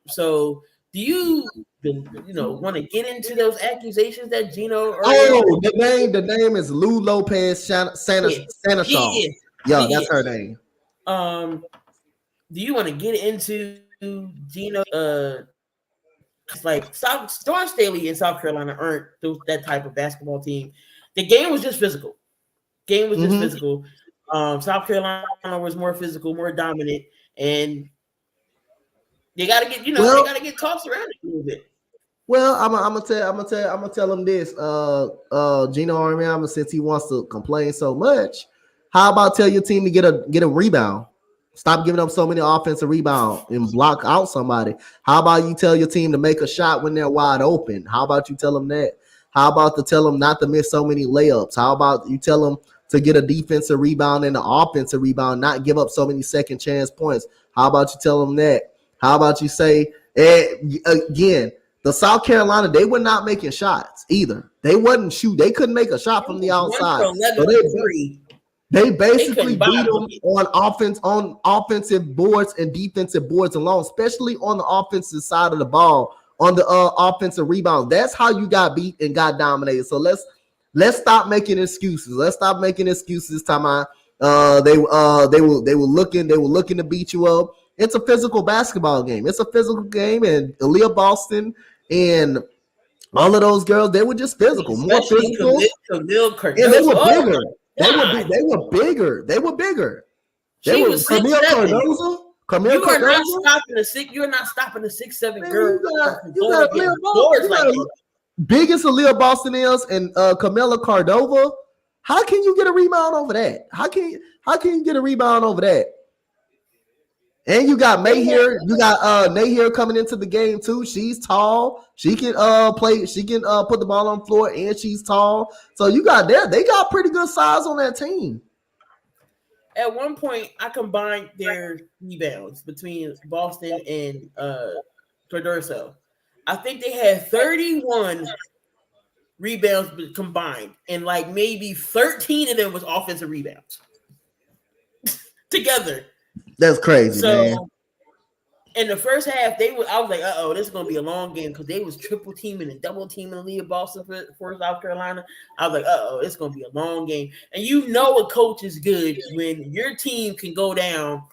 So do you want to get into those accusations that Gino? The name is Lou Lopez Sanashaw. Yeah, that's her name. Do you want to get into Gino? Like Dawn Staley in South Carolina aren't that type of basketball team. The game was just physical. South Carolina was more physical, more dominant, and they got to get, they got to get tossed around a little bit. Well, I'm gonna tell him this. Gino Auriemma, since he wants to complain so much, how about tell your team to get a rebound? Stop giving up so many offensive rebounds and block out somebody. How about you tell your team to make a shot when they're wide open? How about you tell them that? How about to tell them not to miss so many layups? How about you tell them to get a defensive rebound and an offensive rebound, not give up so many second chance points? How about you tell them that? How about you say, again, the South Carolina, they were not making shots either. They wasn't shoot. They couldn't make a shot from the outside. They basically beat them on offensive boards and defensive boards alone, especially on the offensive side of the ball, on the offensive rebound. That's how you got beat and got dominated. So let's stop making excuses. Let's stop making excuses. Time they were looking to beat you up. It's a physical basketball game. It's a physical game, and Aaliyah Boston and all of those girls, they were just physical, more physical. And they were bigger. They were bigger. They were bigger. She was Camille Cardozo. You're not stopping the 6'7" girl. You got biggest Aaliyah Boston is and Camilla Cordova. How can you get a rebound over that? How can you get a rebound over that? And you got Mayhear. You got Mayhear coming into the game too. She's tall. She can play. She can put the ball on the floor, and she's tall. So you got there. They got pretty good size on that team. At one point, I combined their rebounds between Boston and Cardozo. I think they had 31 rebounds combined, and like maybe 13 of them was offensive rebounds together. That's crazy, man. In the first half, I was like, this is gonna be a long game because they was triple teaming and double teaming Aaliyah Boston for South Carolina. I was like, it's gonna be a long game. And you know a coach is good when your team can go down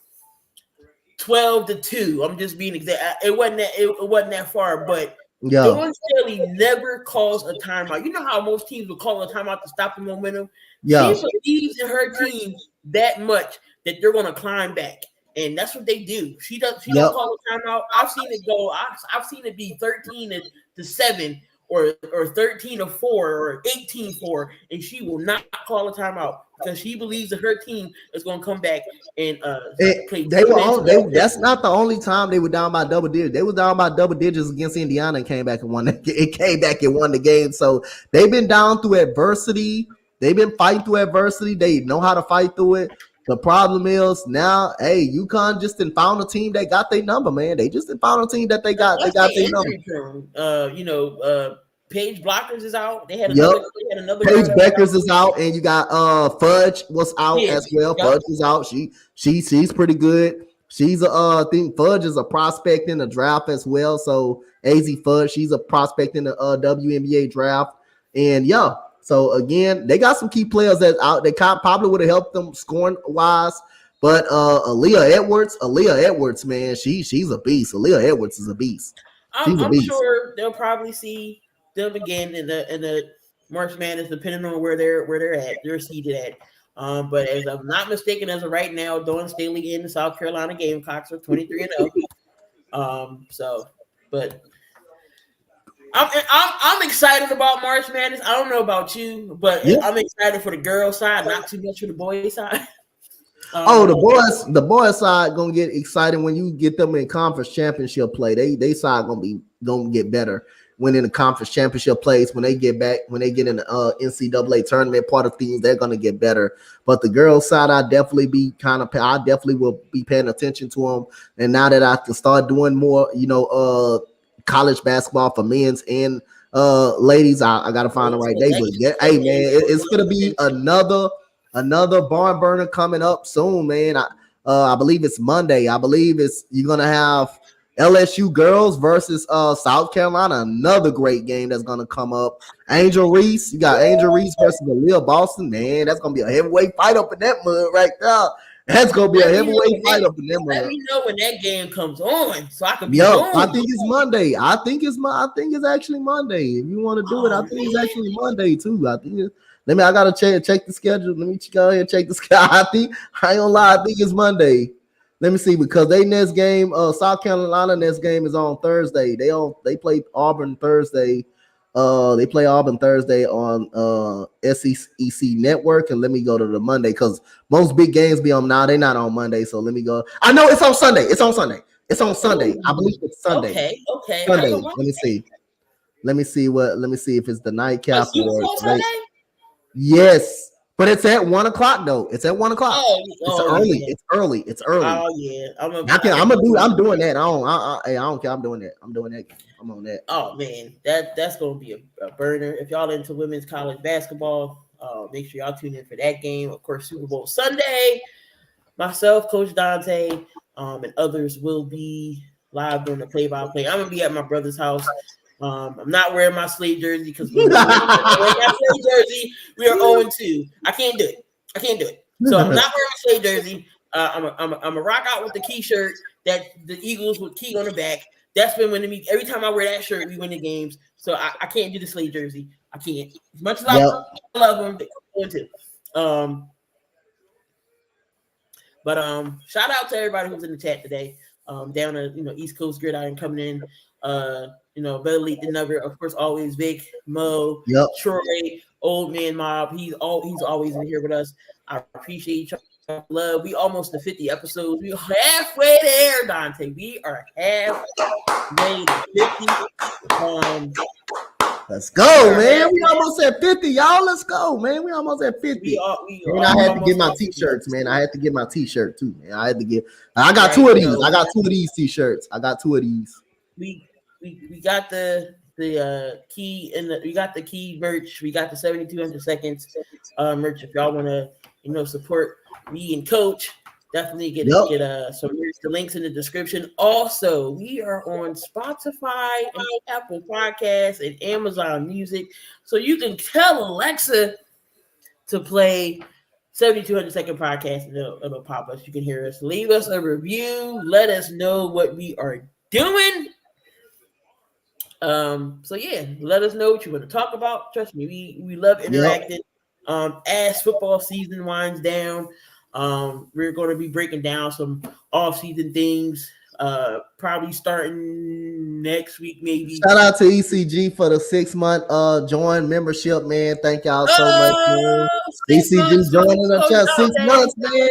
12-2. I'm just being exact. It wasn't that far, but Dawn Staley never calls a timeout. You know how most teams would call a timeout to stop the momentum? Yeah. She believes in her team that much that they're gonna climb back. And that's what they do. She don't call a timeout. I've seen it go. I've seen it be 13-7 or 13-4 or 18-4, and she will not call a timeout because she believes that her team is going to come back and play. That's not the only time they were down by double digits. They were down by double digits against Indiana and came back and won. It came back and won the game. So they've been down through adversity. They've been fighting through adversity. They know how to fight through it. The problem is now, UConn just found a team that got their number, man. They just found a team that they got their number. Paige Blockers is out. They had another. Paige Beckers is out, and you got Fudge was out as well. Fudge is out. She's pretty good. She's I think Fudge is a prospect in the draft as well. So AZ Fudge, she's a prospect in the WNBA draft. And yeah, so again, they got some key players that out. They probably would have helped them scoring wise. But Aaliyah Edwards, man, she's a beast. Aaliyah Edwards is a beast. I'm sure they'll probably see them again in the March Madness, depending on where they're at, they're seated at. But as I'm not mistaken, as of right now, Dawn Staley in the South Carolina Gamecocks are 23-0. But I'm excited about March Madness. I don't know about you, but I'm excited for the girls' side, not too much for the boys' side. The boys side gonna get excited when you get them in conference championship play. They side gonna get better when in the conference championship plays. When they get in the NCAA tournament part of things, they're gonna get better. But the girls side, I definitely will be paying attention to them. And now that I can start doing more, college basketball for men's and ladies, I gotta find the right day. But hey man, it's gonna be another barn burner coming up soon, man. I believe it's Monday. You're gonna have LSU girls versus South Carolina. Another great game that's gonna come up. Angel Reese, you got Angel Reese versus Aaliyah Boston. Man, that's gonna be a heavyweight fight up in that mud right there. That's gonna be a heavyweight fight up in that mud. Let me know when that game comes on, so I can be on. I think it's Monday. I think it's actually Monday. If you want to do it, I think it's actually Monday too. I gotta check the schedule. Let me go ahead and check the schedule. I ain't gonna lie, I think it's Monday. Let me see, because they next game, South Carolina next game is on Thursday. They play Auburn Thursday. They play Auburn Thursday on SEC Network. And let me go to the Monday, because most big games be on now. They're not on Monday, so let me go. I know it's on Sunday. It's on Sunday. I believe it's Sunday. Okay. Sunday. Let me see. Let me see if it's the nightcap or Sunday. Yes, but it's at 1:00 though. It's at 1:00. It's early. Yeah. It's early. Oh yeah, I'm doing that. I don't care. I'm doing that. I'm doing that. I'm on that. Oh man, that's gonna be a burner. If y'all into women's college basketball, make sure y'all tune in for that game. Of course, Super Bowl Sunday. Myself, Coach Donte, and others will be live doing the play-by-play. I'm gonna be at my brother's house. I'm not wearing my slave jersey because we are 0-2. I can't do it. So I'm not wearing my slave jersey. I'm a rock out with the Key shirt that the Eagles with Key on the back. That's been winning me. Every time I wear that shirt, we win the games. So I can't do the slave jersey. I can't. As much as I love them, they're 0-2. But shout out to everybody who's in the chat today. Down at East Coast Gridiron coming in. Better late than never. Of course, always Vic, Mo, Troy, Old Man Mob. He's always in here with us. I appreciate y'all love. We almost to 50 episodes. We halfway there, Donte. We are halfway to 50. Let's go, man. We almost at 50, y'all. Let's go, man. We almost at 50. I had to get my t-shirts, man. I had to get my t-shirt too, man. I got two of these. I got two of these t-shirts. I got two of these. We got the key we got the key merch. We got the 7200 seconds merch. If y'all want to support me and Coach, definitely get some merch. The links in the description. Also, we are on Spotify and Apple Podcasts and Amazon Music, so you can tell Alexa to play 7200 second podcast and it'll pop us. You can hear us. Leave us a review. Let us know what we are doing. So yeah, let us know what you want to talk about. Trust me, we love interacting. As football season winds down, we're going to be breaking down some off-season things. Probably starting next week, maybe. Shout out to ECG for the 6-month join membership, man. Thank y'all so much, man. ECG joining the chat 6 months, man.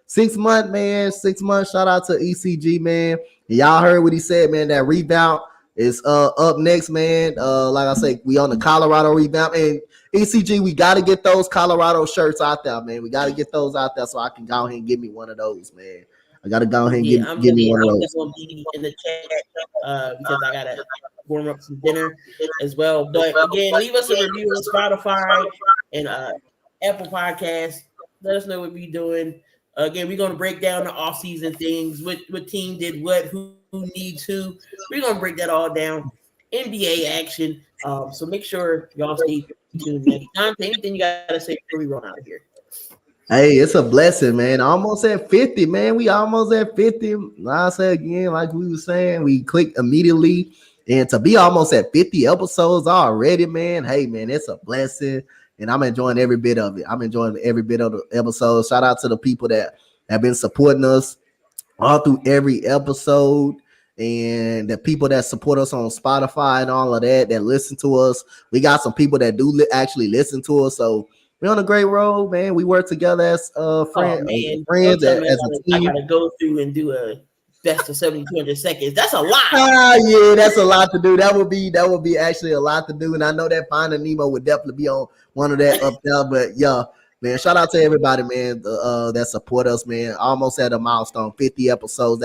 6 months, man. 6 months. Shout out to ECG, man. Y'all heard what he said, man. That rebound is up next, man. Like I say, we on the Colorado revamp, and ECG, we got to get those Colorado shirts out there, man. We got to get those out there so I can go ahead and give me one of those, man. I got to go ahead and give me one of those. I'm going to be in the chat because I got to warm up some dinner as well. But again, leave us a review on Spotify and Apple Podcasts. Let us know what we're doing. Again, we're going to break down the offseason things, what team did what, who needs who. We're going to break that all down. NBA action. So make sure y'all stay tuned, man. Donte, anything you got to say before we run out of here? Hey, it's a blessing, man. Almost at 50, man. We almost at 50. I say again, like we were saying, we clicked immediately. And to be almost at 50 episodes already, man, hey, man, it's a blessing. And I'm enjoying every bit of it. I'm enjoying every bit of the episode. Shout out to the people that have been supporting us all through every episode. And the people that support us on Spotify and all of that listen to us. We got some people that do actually listen to us. So we're on a great road, man. We work together as friends as a team. I gotta go through and do a best of 7,200 seconds. That's a lot. Yeah, that's a lot to do. That would be actually a lot to do. And I know that Finding Nemo would definitely be on one of that up there. But yeah, man, shout out to everybody, man, that support us, man. Almost at a milestone, 50 episodes.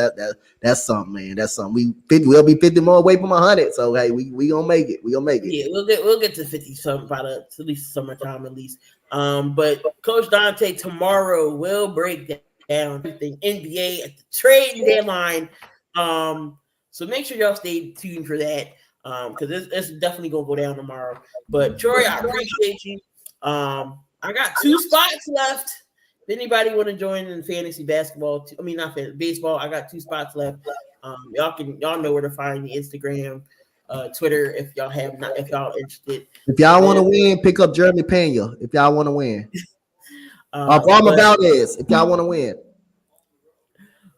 That's something, man. That's something. We'll be 50 more away from 100. So hey, we gonna make it. We gonna make it. Yeah, we'll get to 50 something by at least summertime at least. But Coach Donte tomorrow will break down everything NBA at the trade deadline. So make sure y'all stay tuned for that. Because it's definitely gonna go down tomorrow. But Troy, I appreciate you. I got 2 spots left. If anybody want to join in fantasy basketball, not fantasy baseball, I got 2 spots left. Y'all know where to find the Instagram, Twitter if y'all interested. If y'all want to win, pick up Jeremy Pena. If y'all want to win, Obama Valdez. If y'all want to win.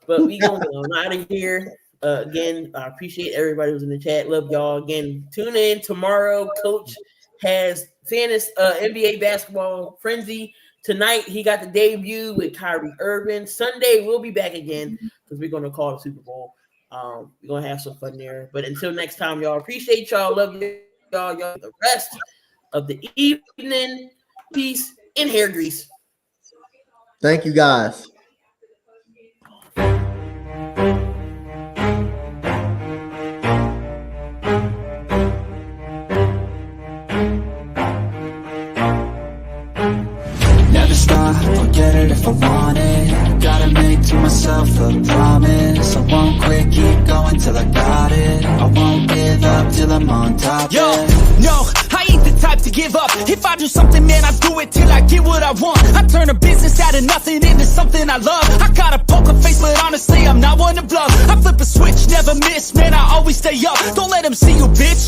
But we gonna get on out of here. Again, I appreciate everybody who's in the chat. Love y'all. Again, tune in tomorrow. Coach has fantasy NBA basketball frenzy tonight. He got the debut with Kyrie Irving. Sunday we'll be back again because we're gonna call the Super Bowl. We're gonna have some fun there. But until next time, y'all, appreciate y'all. Love y'all. The rest of the evening. Peace and hair grease. Thank you, guys. I'll get it if I want it. Gotta make to myself a promise. I won't quit, keep going till I got it. I won't give up till I'm on top. Yo, no, I ain't the type to give up. If I do something, man, I do it till I get what I want. I turn a business out of nothing into something I love. I got a poker face, but honestly, I'm not one to bluff. I flip a switch, never miss, man, I always stay up. Don't let them see you, bitch.